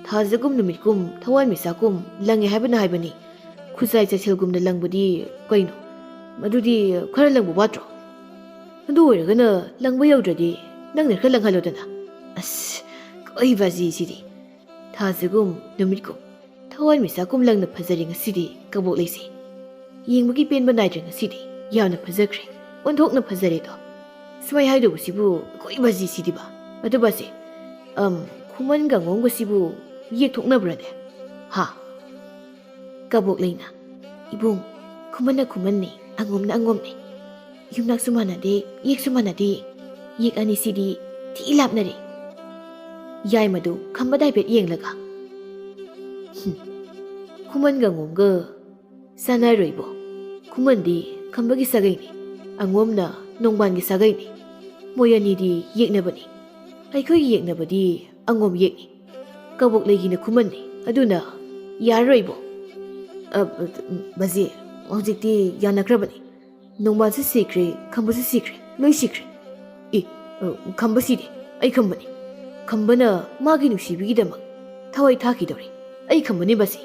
ꯊꯥꯖꯒꯨꯝ ꯅꯨꯃꯤꯠꯀꯨꯝ ꯊꯋꯥꯟꯃꯤꯆꯥꯛꯀꯨꯝ ꯂꯪꯉꯦ ꯍꯥꯏꯕꯅꯤ ꯈꯨꯖꯥꯏ ꯆꯩꯁꯦꯜꯒꯨꯝꯅ ꯂꯪꯕꯗꯤ ꯀꯩꯅꯣ ꯃꯗꯨꯗꯤ ꯈꯔ ꯂꯪꯕ ꯋꯥꯠꯇ꯭ꯔꯣ ꯑꯗꯨ ꯑꯣꯏꯔꯒꯅ ꯂꯪꯕ ꯌꯧꯗ꯭ꯔꯗꯤ ꯅꯪꯅ ꯈꯔ ꯂꯪꯍꯜꯂꯣꯗꯅ ꯑꯁ ꯀꯩ ꯕꯥꯖꯤꯁꯤꯗꯤ ꯊꯥꯖꯒꯨꯝ ꯅꯨꯃꯤꯠꯀꯨꯝ ꯊꯋꯥꯟꯃꯤꯆꯥꯛꯀꯨꯝ ꯂꯪꯅ ꯐꯖꯔꯦ ꯉꯁꯤꯗꯤ ꯀꯕꯣꯛ ꯂꯩꯁꯦ ꯌꯦꯡꯕꯒꯤ ꯄꯦꯟꯕ ꯅꯥꯏꯗ꯭ꯔꯦ ꯉꯁꯤꯗꯤ ꯌꯥꯝꯅ ꯐꯖꯈ꯭ꯔꯦ ꯑꯣꯟꯊꯣꯛꯅ ꯐꯖꯔꯦꯗꯣ ꯁꯨꯃꯥꯏ ꯍꯥꯏꯗꯧꯕꯁꯤꯕꯨ ꯀꯩ ꯕꯥꯖꯤꯁꯤꯗꯤꯕ ꯑꯗꯨ ꯕꯥꯖꯤ ꯈꯨꯃꯟꯒ ꯉꯣꯝꯒꯁꯤꯕꯨ ꯌꯦꯛꯊꯣꯛꯅꯕ꯭ꯔꯅꯦ ꯍꯥ ꯀꯕꯣꯛ ꯂꯩꯅ 이봉 ꯈꯨꯃꯟꯅ ꯈꯨꯃꯟꯅꯤ ꯑꯉꯣꯝꯅ ꯑꯉꯣꯝꯅꯤ ꯌꯨꯝꯅꯥꯛꯁꯨ ꯃꯥꯟꯅꯗꯦ ꯌꯦꯛꯁꯨ ꯃꯥꯟꯅꯗꯦ ꯌꯦꯛ ꯑꯅꯤꯁꯤꯗꯤ ꯊꯤ ꯂꯥꯞꯅꯔꯦ ꯌꯥꯏ ꯃꯗꯨ ꯈꯝꯕꯗ ꯍꯥꯏꯐꯦꯠ ꯌꯦꯡꯂꯒ ꯈꯨꯃꯟꯒ ꯑꯉꯣꯝꯒ ꯆꯥꯟꯅꯔꯣꯏꯕꯣ ꯈꯨꯃꯟꯗꯤ ꯈꯝꯕꯒꯤ ꯁꯥꯒꯩꯅꯤ ꯑꯉꯣꯝꯅ ꯅꯣꯡꯕꯥꯟꯒꯤ ꯁꯥꯒꯩꯅꯤ ꯃꯣꯏ ꯑꯅꯤꯗꯤ ꯌꯦꯛꯅꯕꯅꯤ ꯑꯩꯈꯣꯏꯒꯤ ꯌꯦꯛꯅꯕꯗꯤ ꯑꯉꯣꯝ ꯌꯦꯛꯅꯤ ꯀꯕꯣꯛ ꯂꯩꯒꯤꯅ ꯈꯨꯃꯟꯅꯤ ꯑꯗꯨꯅ ꯌꯥꯔꯔꯣꯏꯕꯣ ꯕꯥꯖꯤ ꯍꯧꯖꯤꯛꯇꯤ ꯌꯥꯅꯈ꯭ꯔꯕꯅꯤ ꯅꯣꯡꯕꯥꯟꯁꯨ ꯁꯤꯈ꯭ꯔꯦ ꯈꯝꯕꯁꯨ ꯁꯤꯈ꯭ꯔꯦ ꯂꯣꯏ ꯁꯤꯈ꯭ꯔꯦ ꯈꯝꯕ ꯁꯤꯗꯤ ꯑꯩ ꯈꯝꯕꯅꯤ ꯈꯝꯕꯅ ꯃꯥꯒꯤ ꯅꯨꯡꯁꯤꯕꯤꯒꯤꯗꯃꯛ ꯊꯋꯥꯏ ꯊꯥꯈꯤꯗꯧꯔꯤ ꯑꯩ ꯈꯝꯕꯅꯤ ꯕꯥꯖꯤ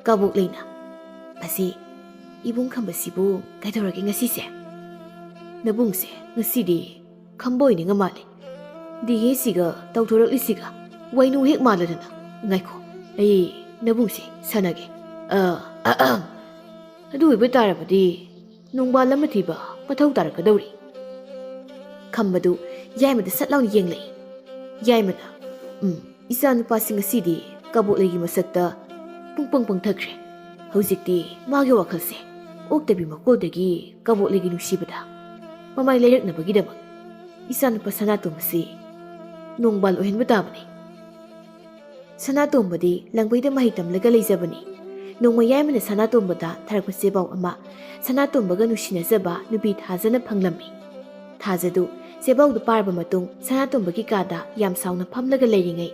ꯀꯕꯣꯛ ꯂꯩꯅ ꯕꯥꯖꯤ 이봉 ꯈꯝꯕꯁꯤꯕꯨ ꯀꯩꯗꯧꯔꯒꯦ ꯉꯁꯤꯁꯦ ꯅꯕꯨꯡꯁꯦ ꯉꯁꯤꯗꯤ ꯈꯝꯕ ꯑꯣꯏꯅꯤꯡꯉ ꯃꯥꯜꯂꯦ ꯗꯤꯍꯦꯁꯤꯒ ꯇꯧꯊꯣꯔꯛꯂꯤꯁꯤꯒ ꯋꯥꯏꯅꯨ ꯍꯦꯛ ꯃꯥꯜꯂꯗꯅ ꯉꯥꯏꯈꯣ ꯑꯩ ꯅꯕꯨꯡꯁꯦ ꯁꯥꯟꯅꯒꯦ ꯑꯗꯨ ꯑꯣꯏꯕ ꯇꯥꯔꯕꯗꯤ ꯅꯣꯡꯕꯥꯜ ꯑꯃ ꯊꯤꯕ ꯃꯊꯧ ꯇꯥꯔꯛꯀꯗꯧꯔꯤ ꯈꯝꯕꯗꯨ ꯌꯥꯏꯃꯗ ꯁꯠ ꯂꯥꯎꯅ ꯌꯦꯡꯂꯛꯏ ꯌꯥꯏꯃꯅ ꯏꯆꯥ ꯅꯨꯄꯥꯁꯤ ꯉꯁꯤꯗꯤ ꯀꯕꯣꯛ ꯂꯩꯒꯤ ꯃꯁꯛꯇ ꯄꯨꯡꯄꯪ ꯄꯪꯊꯈ꯭ꯔꯦ ꯍꯧꯖꯤꯛꯇꯤ ꯃꯥꯒꯤ ꯋꯥꯈꯜꯁꯦ ꯑꯣꯛꯇꯕꯤ ꯃꯀꯣꯜꯗꯒꯤ ꯀꯕꯣꯛ ꯂꯩꯒꯤ ꯅꯨꯡꯁꯤꯕꯗ ꯃꯃꯥꯏ ꯂꯩꯔꯛꯅꯕꯒꯤꯗꯃꯛ ꯏꯆꯥꯅꯨꯄꯥ ꯁꯅꯥꯇꯣꯝꯕꯁꯤ ꯅꯣꯡꯕꯥꯜ ꯑꯣꯏꯍꯟꯕ ꯇꯥꯕꯅꯤ ꯁꯅꯥꯇꯣꯝꯕꯗꯤ ꯂꯪꯕꯩꯗ ꯃꯍꯩ ꯇꯝꯂꯒ ꯂꯩꯖꯕꯅꯤ ꯅꯣꯡꯃ ꯌꯥꯏꯃꯅ ꯁꯅꯥꯇꯣꯝꯕꯗ ꯊꯥꯔꯛꯄ ꯆꯦꯄꯥꯎ ꯑꯃ ꯁꯅꯥꯇꯣꯝꯕꯒ ꯅꯨꯡꯁꯤꯅꯖꯕ ꯅꯨꯄꯤ ꯊꯥꯖꯅ ꯐꯪꯂꯝꯃꯤ ꯊꯥꯖꯗꯨ ꯆꯦꯄꯥꯎꯗꯨ ꯄꯥꯔꯕ ꯃꯇꯨꯡ ꯁꯅꯥꯇꯣꯝꯕꯒꯤ ꯀꯥꯗ ꯌꯥꯝ ꯁꯥꯎꯅ ꯐꯝꯂꯒ ꯂꯩꯔꯤꯉꯩ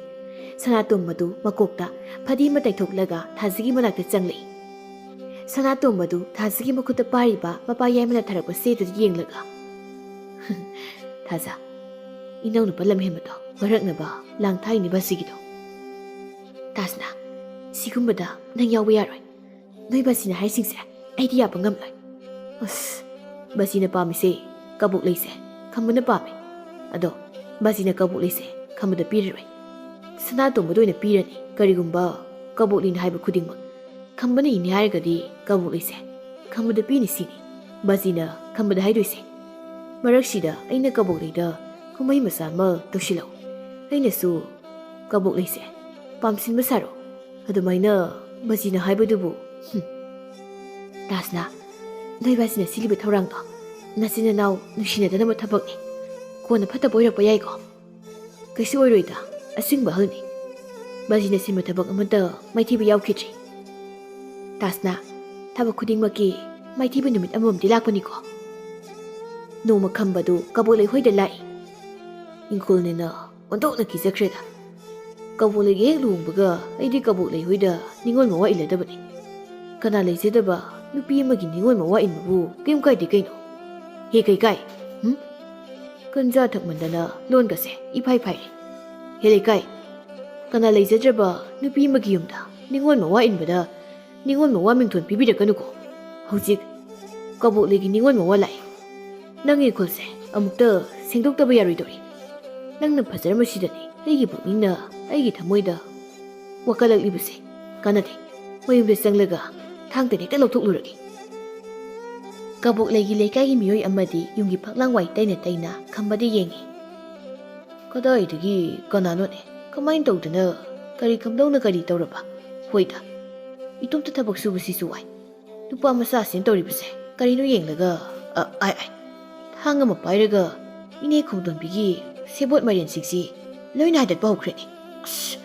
ꯁꯅꯥꯇꯣꯝꯕꯗꯨ ꯃꯀꯣꯛꯇ ꯐꯗꯤ ꯑꯃ ꯇꯩꯊꯣꯛꯂꯒ ꯊꯥꯖꯒꯤ ꯃꯅꯥꯛꯇ ꯆꯪꯂꯛꯏ ꯁꯅꯥꯇꯣꯝꯕꯗꯨ ꯊꯥꯖꯒꯤ ꯃꯈꯨꯠꯇ ꯄꯥꯏꯔꯤꯕ ꯃꯄꯥ ꯌꯥꯏꯃꯅ ꯊꯥꯔꯛꯄ ꯆꯦꯗꯨ ꯌꯦꯡꯂꯒ ꯊꯥꯖ ꯏꯅꯥꯎꯅꯨꯄꯥ ꯂꯝꯍꯦꯟꯕꯗꯣ ꯃꯔꯛꯅꯕ ꯂꯥꯡ ꯊꯥꯏꯅꯤ ꯕꯥꯖꯤꯒꯤꯗꯣ ꯇꯥꯁꯅꯥ ꯁꯤꯒꯨꯝꯕꯗ ꯅꯪ ꯌꯥꯎꯕ ꯌꯥꯔꯣꯏ ꯅꯣꯏ ꯕꯥꯖꯤꯅ ꯍꯥꯏꯁꯤꯡꯁꯦ ꯑꯩꯗꯤ ꯌꯥꯕ ꯉꯝꯂꯣꯏ ꯑꯁ ꯕꯥꯖꯤꯅ ꯄꯥꯝꯃꯤꯁꯦ ꯀꯕꯣꯛ ꯂꯩꯁꯦ ꯈꯝꯕꯅ ꯄꯥꯝꯃꯤ ꯑꯗꯣ ꯕꯥꯖꯤꯅ ꯀꯕꯣꯛ ꯂꯩꯁꯦ ꯈꯝꯕꯗ ꯄꯤꯔꯔꯣꯏ ꯁꯅꯥꯇꯣꯝꯕꯗ ꯑꯣꯏꯅ ꯄꯤꯔꯅꯤ ꯀꯔꯤꯒꯨꯝꯕ ꯀꯕꯣꯛ ꯂꯩꯅ ꯍꯥꯏꯕ ꯈꯨꯗꯤꯡꯃꯛ ꯈꯝꯕꯅ ꯏꯅꯤ ꯍꯥꯏꯔꯒꯗꯤ ꯀꯕꯣꯛ ꯂꯩꯁꯦ ꯈꯝꯕꯗ ꯄꯤꯅꯤ ꯁꯤꯅꯤ ꯕꯥꯖꯤꯅ ꯈꯝꯕꯗ ꯍꯥꯏꯗꯣꯏꯁꯦ ꯃꯔꯛꯁꯤꯗ ꯑꯩꯅ ꯀꯕꯣꯛ ꯂꯩꯗ ꯀꯨꯝꯍꯩ ꯃꯆꯥ ꯑꯃ ꯇꯧꯁꯤꯜꯂꯛꯎ ꯑꯩꯅꯁꯨ ꯀꯕꯣꯛ ꯂꯩꯁꯦ ꯄꯥꯝꯁꯤꯟꯕ ꯁꯥꯔꯣ ꯑꯗꯨꯃꯥꯏꯅ ꯕꯥꯖꯤꯅ ꯍꯥꯏꯕꯗꯨꯕꯨ ꯇꯥꯁꯅꯥ ꯅꯣꯏ ꯕꯥꯖꯤꯅ ꯁꯤꯜꯂꯤꯕ ꯊꯧꯔꯥꯡꯗꯣ ꯅꯆꯤꯟ ꯅꯅꯥꯎ ꯅꯨꯡꯁꯤꯅꯗꯅꯕ ꯊꯕꯛꯅꯤ ꯀꯣꯟꯅ ꯐꯠꯇꯕ ꯑꯣꯏꯔꯛꯄ ꯌꯥꯏꯀꯣ ꯀꯩꯁꯨ ꯑꯣꯏꯔꯣꯏꯗ ꯑꯁꯤꯡꯕ ꯑꯍꯜꯅꯤ ꯕꯥꯖꯤꯅ ꯁꯤꯟꯕ ꯊꯕꯛ ꯑꯃꯠꯇ ꯃꯥꯏꯊꯤꯕ ꯌꯥꯎꯈꯤꯗ꯭ꯔꯤ ꯇꯥꯁꯅꯥ ꯊꯕꯛ ꯈꯨꯗꯤꯡꯃꯛꯀꯤ ꯃꯥꯏꯊꯤꯕ ꯅꯨꯃꯤꯠ ꯑꯃꯃꯝꯗꯤ ꯂꯥꯛꯄꯅꯤꯀꯣ ꯅꯣꯡꯃ ꯈꯝꯕꯗꯨ ꯀꯕꯣꯛ ꯂꯩꯍꯣꯏꯗ ꯂꯥꯛꯏ ꯏꯪꯈꯣꯜꯅꯤꯅ ꯑꯣꯟꯊꯣꯛꯅ ꯀꯤꯖꯈ꯭ꯔꯦꯗ ꯀꯕꯣꯛ ꯂꯩꯒ ꯍꯦꯛ ꯂꯨꯍꯣꯡꯕꯒ ꯑꯩꯗꯤ ꯀꯕꯣꯛ ꯂꯩ ꯍꯣꯏꯗ ꯅꯤꯡꯉꯣꯜ ꯃꯋꯥ ꯏꯜꯂꯗꯕꯅꯤ ꯀꯅꯥ ꯂꯩꯖꯗꯕ ꯅꯨꯄꯤ ꯑꯃꯒꯤ ꯅꯤꯡꯉꯣꯜ ꯃꯋꯥ ꯏꯟꯕꯕꯨ ꯀꯩꯝ ꯀꯥꯏꯗꯦ ꯀꯩꯅꯣ ꯍꯦ ꯀꯩ ꯀꯥꯏ ꯀꯟꯖꯥ ꯊꯛꯃꯟꯗꯅ ꯂꯣꯟꯒꯁꯦ ꯏꯐꯥꯏ ꯐꯥꯏꯔꯦ ꯍꯦ ꯂꯩꯀꯥꯏ ꯀꯅꯥ ꯂꯩꯖꯗ꯭ꯔꯕ ꯅꯨꯄꯤ ꯑꯃꯒꯤ ꯌꯨꯝꯗ ꯅꯤꯡꯉꯣꯜ ꯃꯋꯥ ꯏꯟꯕꯗ ꯅꯤꯡꯉꯣꯜ ꯃꯋꯥ ꯃꯤꯡꯊꯣꯟ ꯄꯤꯕꯤꯔꯛꯀꯅꯨꯀꯣ ꯍꯧꯖꯤꯛ ꯀꯕꯣꯛ ꯂꯩꯒꯤ ꯅꯤꯡꯉꯣꯜ ꯃꯋꯥ ꯂꯥꯛꯏ ꯅꯪꯒꯤ ꯈꯨꯜꯁꯦ ꯑꯃꯨꯛꯇ ꯁꯦꯡꯗꯣꯛꯇꯕ ꯌꯥꯔꯣꯏꯗꯧꯔꯤ ꯅꯪꯅ ꯐꯖꯔꯝꯕꯁꯤꯗꯅꯤ ꯑꯩꯒꯤ ꯄꯨꯛꯅꯤꯡꯅ ꯑꯩꯒꯤ ꯊꯃꯣꯏꯗ ꯋꯥꯀꯠꯂꯛꯂꯤꯕꯁꯦ ꯀꯥꯟꯅꯗꯦ ꯃꯌꯨꯝꯗ ꯆꯪꯂꯒ ꯊꯥꯡꯇ ꯍꯦꯛꯇ ꯂꯧꯊꯣꯛꯂꯨꯔꯒꯦ ꯀꯕꯣꯛ ꯂꯩꯒꯤ ꯂꯩꯀꯥꯏꯒꯤ ꯃꯤꯑꯣꯏ ꯑꯃꯗꯤ ꯌꯨꯝꯒꯤ ꯐꯛꯂꯥꯡꯋꯥꯏ ꯇꯩꯅ ꯇꯩꯅ ꯈꯝꯕꯗ ꯌꯦꯡꯉꯤ ꯀꯗꯥꯏꯗꯒꯤ ꯀꯅꯥꯅꯣꯅꯦ ꯀꯃꯥꯏꯅ ꯇꯧꯗꯅ ꯀꯔꯤ ꯀꯝꯗꯧꯅ ꯀꯔꯤ ꯇꯧꯔꯕ ꯍꯣꯏꯗ ꯏꯇꯣꯝꯇ ꯊꯕꯛ ꯁꯨꯕꯁꯤꯁꯨ ꯋꯥꯏ ꯅꯨꯄꯥ ꯃꯆꯥꯁꯤꯅ ꯇꯧꯔꯤꯕꯁꯦ ꯀꯔꯤꯅꯣ ꯌꯦꯡꯂꯒ ꯑꯥꯏ ꯊꯥꯡ ꯑꯃ ꯄꯥꯏꯔꯒ ꯏꯅꯦ ꯈꯣꯡꯗꯣꯟꯕꯤꯒꯤ ꯁꯦꯕꯣꯠ ꯃꯥꯏꯔꯦꯟꯁꯤꯡꯁꯤ ꯂꯣꯏꯅ ꯍꯥꯏꯗꯠꯄ ꯍꯧꯈ꯭ꯔꯦꯅꯦ ꯑꯁ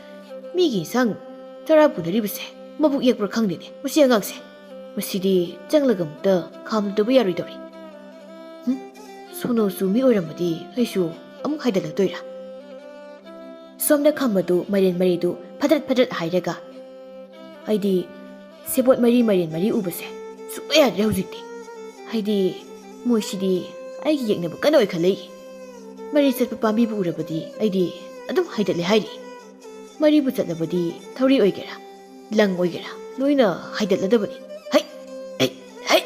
ꯃꯤꯒꯤ ꯏꯟꯁꯥꯡ ꯆꯔꯥ ꯄꯨꯅꯔꯤꯕꯁꯦ ꯃꯕꯨꯛ ꯌꯦꯛꯄ꯭ꯔꯥ ꯈꯪꯗꯦꯅꯦ ꯃꯁꯤ ꯑꯉꯥꯡꯁꯦ ꯃꯁꯤꯗꯤ ꯆꯪꯂꯒ ꯑꯃꯨꯛꯇ ꯈꯥꯝꯗꯕ ꯌꯥꯔꯣꯏꯗꯧꯔꯤ ꯁꯣꯅꯣꯁꯨ ꯃꯤ ꯑꯣꯏꯔꯝꯃꯗꯤ ꯑꯩꯁꯨ ꯑꯃꯨꯛ ꯍꯥꯏꯗꯠꯂꯛꯇꯣꯏꯔꯥ ꯁꯣꯝꯗ ꯈꯝꯕꯗꯨ ꯃꯥꯏꯔꯦꯟ ꯃꯔꯤꯗꯨ ꯐꯗꯠ ꯐꯗꯠ ꯍꯥꯏꯔꯒ ꯑꯩꯗꯤ ꯁꯦꯕꯣꯠ ꯃꯔꯤ ꯃꯥꯏꯔꯦꯟ ꯃꯔꯤ ꯎꯕꯁꯦ ꯁꯨꯛꯌꯥ ꯌꯥꯗ꯭ꯔꯦ ꯍꯧꯖꯤꯛꯇꯤ ꯍꯥꯏꯗꯤ ꯃꯣꯏꯁꯤꯗꯤ ꯑꯩꯒꯤ ꯌꯦꯛꯅꯕ ꯀꯟꯅ ꯑꯣꯏꯈꯠꯂꯛꯏ ꯃꯔꯤ ꯆꯠꯄ ꯄꯥꯝꯕꯤꯕꯨ ꯎꯔꯕꯗꯤ ꯑꯩꯗꯤ ꯑꯗꯨꯝ ꯍꯥꯏꯗꯠꯂꯦ ꯍꯥꯏꯔꯤ ꯃꯔꯤꯕꯨ ꯆꯠꯂꯕꯗꯤ ꯊꯧꯔꯤ ꯑꯣꯏꯒꯦꯔꯥ ꯂꯪ ꯑꯣꯏꯒꯦꯔꯥ ꯂꯣꯏꯅ ꯍꯥꯏꯗꯠꯂꯗꯕꯅꯤ ꯍꯩ ꯍꯩ ꯍꯩ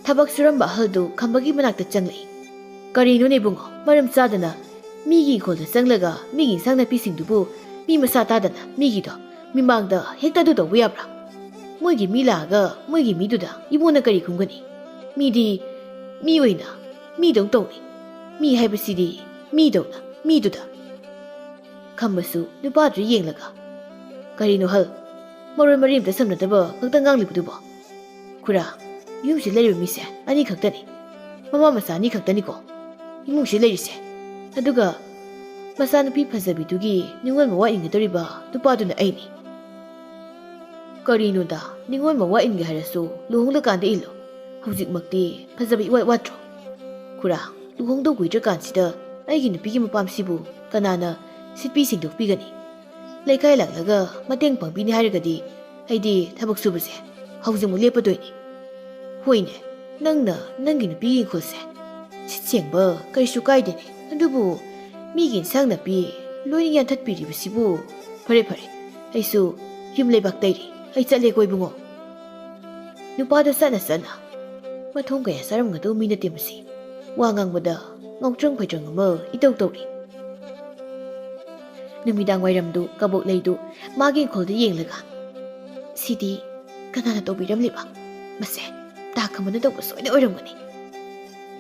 ꯊꯕꯛ ꯁꯨꯔꯝꯕ ꯑꯍꯜꯗꯨ ꯈꯝꯕꯒꯤ ꯃꯅꯥꯛꯇ ꯆꯪꯂꯛꯏ ꯀꯔꯤꯅꯣꯅꯦ ꯏꯕꯨꯡꯉꯣ ꯃꯔꯝ ꯆꯥꯗꯅ ꯃꯤꯒꯤ ꯏꯪꯈꯣꯜꯗ ꯆꯪꯂꯒ ꯃꯤꯒꯤ ꯏꯟꯁꯥꯡ ꯅꯥꯄꯤꯁꯤꯡꯗꯨꯕꯨ ꯃꯤ ꯃꯁꯥ ꯇꯥꯗꯅ ꯃꯤꯒꯤꯗꯣ ꯃꯤꯃꯥꯡꯗ ꯍꯦꯛꯇ ꯑꯗꯨ ꯇꯧꯕ ꯌꯥꯕ꯭ꯔꯥ ꯃꯣꯏꯒꯤ ꯃꯤ ꯂꯥꯛꯑꯒ ꯃꯣꯏꯒꯤ ꯃꯤꯗꯨꯗ ꯏꯕꯣꯅ ꯀꯔꯤ ꯈꯨꯝꯒꯅꯤ ꯃꯤꯗꯤ ꯃꯤ ꯑꯣꯏꯅ ꯃꯤꯗꯧ ꯇꯧꯅꯤ ꯃꯤ ꯍꯥꯏꯕꯁꯤꯗꯤ ꯃꯤꯗꯧꯅ ꯃꯤꯗꯨꯗ ꯈꯝꯕꯁꯨ ꯅꯨꯄꯥꯗꯨ ꯌꯦꯡꯂꯒ ꯀꯔꯤꯅꯣ ꯍꯜ ꯃꯔꯣꯏ ꯃꯔꯤ ꯑꯝꯇ ꯁꯝꯅꯗꯕ ꯈꯛꯇ ꯉꯥꯡꯂꯤꯕꯗꯨꯕꯣ ꯈꯨꯔꯥ ꯌꯨꯝꯁꯤ ꯂꯩꯔꯤꯕ ꯃꯤꯁꯦ ꯑꯅꯤ ꯈꯛꯇꯅꯤ ꯃꯃꯥ ꯃꯆꯥ ꯑꯅꯤ ꯈꯛꯇꯅꯤꯀꯣ ꯏꯃꯨꯡꯁꯤ ꯂꯩꯔꯤꯁꯦ ꯑꯗꯨꯒ ꯃꯆꯥꯅꯨꯄꯤ ꯐꯖꯕꯤꯗꯨꯒꯤ ꯅꯤꯡꯉꯣꯜ ꯃꯋꯥ ꯏꯟꯒꯗꯧꯔꯤꯕ ꯅꯨꯄꯥꯗꯨꯅ ꯑꯩꯅꯤ ꯀꯔꯤꯅꯣꯗ ꯅꯤꯡꯉꯣꯜ ꯃꯋꯥ ꯏꯟꯒꯦ ꯍꯥꯏꯔꯁꯨ ꯂꯨꯍꯣꯡꯂꯀꯥꯟꯗ ꯏꯜꯂꯣ ꯍꯧꯖꯤꯛꯃꯛꯇꯤ ꯐꯖꯕ ꯏꯋꯥꯠ ꯋꯥꯠꯇ꯭ꯔꯣ ꯈꯨꯔꯥ ꯂꯨꯍꯣꯡꯗꯧ ꯀꯨꯏꯗ꯭ꯔꯀꯥꯟꯁꯤꯗ ꯑꯩꯒꯤ ꯅꯨꯄꯤꯒꯤ ꯃꯄꯥꯝꯁꯤꯕꯨ ꯀꯅꯥꯅ ꯁꯤꯠꯄꯤ ꯁꯦꯡꯗꯣꯛꯄꯤꯒꯅꯤ ꯂꯩꯀꯥꯏ ꯂꯥꯛꯂꯒ ꯃꯇꯦꯡ ꯄꯥꯡꯕꯤꯅꯤ ꯍꯥꯏꯔꯒꯗꯤ ꯑꯩꯗꯤ ꯊꯕꯛ ꯁꯨꯕꯁꯦ ꯍꯧꯖꯤꯛꯃꯨꯛ ꯂꯦꯞꯄꯗꯣꯏꯅꯤ ꯍꯣꯏꯅꯦ ꯅꯪꯅ ꯅꯪꯒꯤ ꯅꯨꯄꯤꯒꯤ ꯏꯪꯈꯣꯜꯁꯦ ꯁꯤꯠ ꯁꯦꯡꯕ ꯀꯔꯤꯁꯨ ꯀꯥꯏꯗꯦꯅꯦ ꯑꯗꯨꯕꯨ ꯃꯤꯒꯤ ꯏꯟꯁꯥꯡ ꯅꯥꯄꯤ ꯂꯣꯏꯅ ꯌꯥꯟꯊꯠꯄꯤꯔꯤꯕꯁꯤꯕꯨ ꯐꯔꯦ ꯑꯩꯁꯨ ꯌꯨꯝ ꯂꯩꯕꯥꯛ ꯇꯩꯔꯤ ꯑꯩ ꯆꯠꯂꯦꯀꯣ ꯏꯕꯨꯡꯉꯣ ꯅꯨꯄꯥꯗꯣ ꯆꯠꯅ ꯃꯊꯣꯡ ꯀꯌꯥ ꯆꯥꯔꯝꯒꯗꯧ ꯃꯤ ꯅꯠꯇꯦ ꯃꯁꯤ ꯋꯥ ꯉꯥꯡꯕꯗ ꯉꯥꯎꯇ꯭ꯔꯪ ꯐꯩꯇ꯭ꯔꯪ ꯑꯃ ꯏꯇꯧ ꯇꯧꯔꯤ ꯅꯨꯃꯤꯗꯥꯡ ꯋꯥꯏꯔꯝꯗꯨ ꯀꯕꯣꯛ ꯂꯩꯗꯨ ꯃꯥꯒꯤ ꯏꯪꯈꯣꯜꯗ ꯌꯦꯡꯂꯒ ꯁꯤꯗꯤ ꯀꯅꯥꯅ ꯇꯧꯕꯤꯔꯝꯂꯤꯕ ꯃꯁꯦ ꯇꯥ ꯈꯝꯕꯅ ꯇꯧꯕ ꯁꯣꯏꯅ ꯑꯣꯏꯔꯝꯒꯅꯤ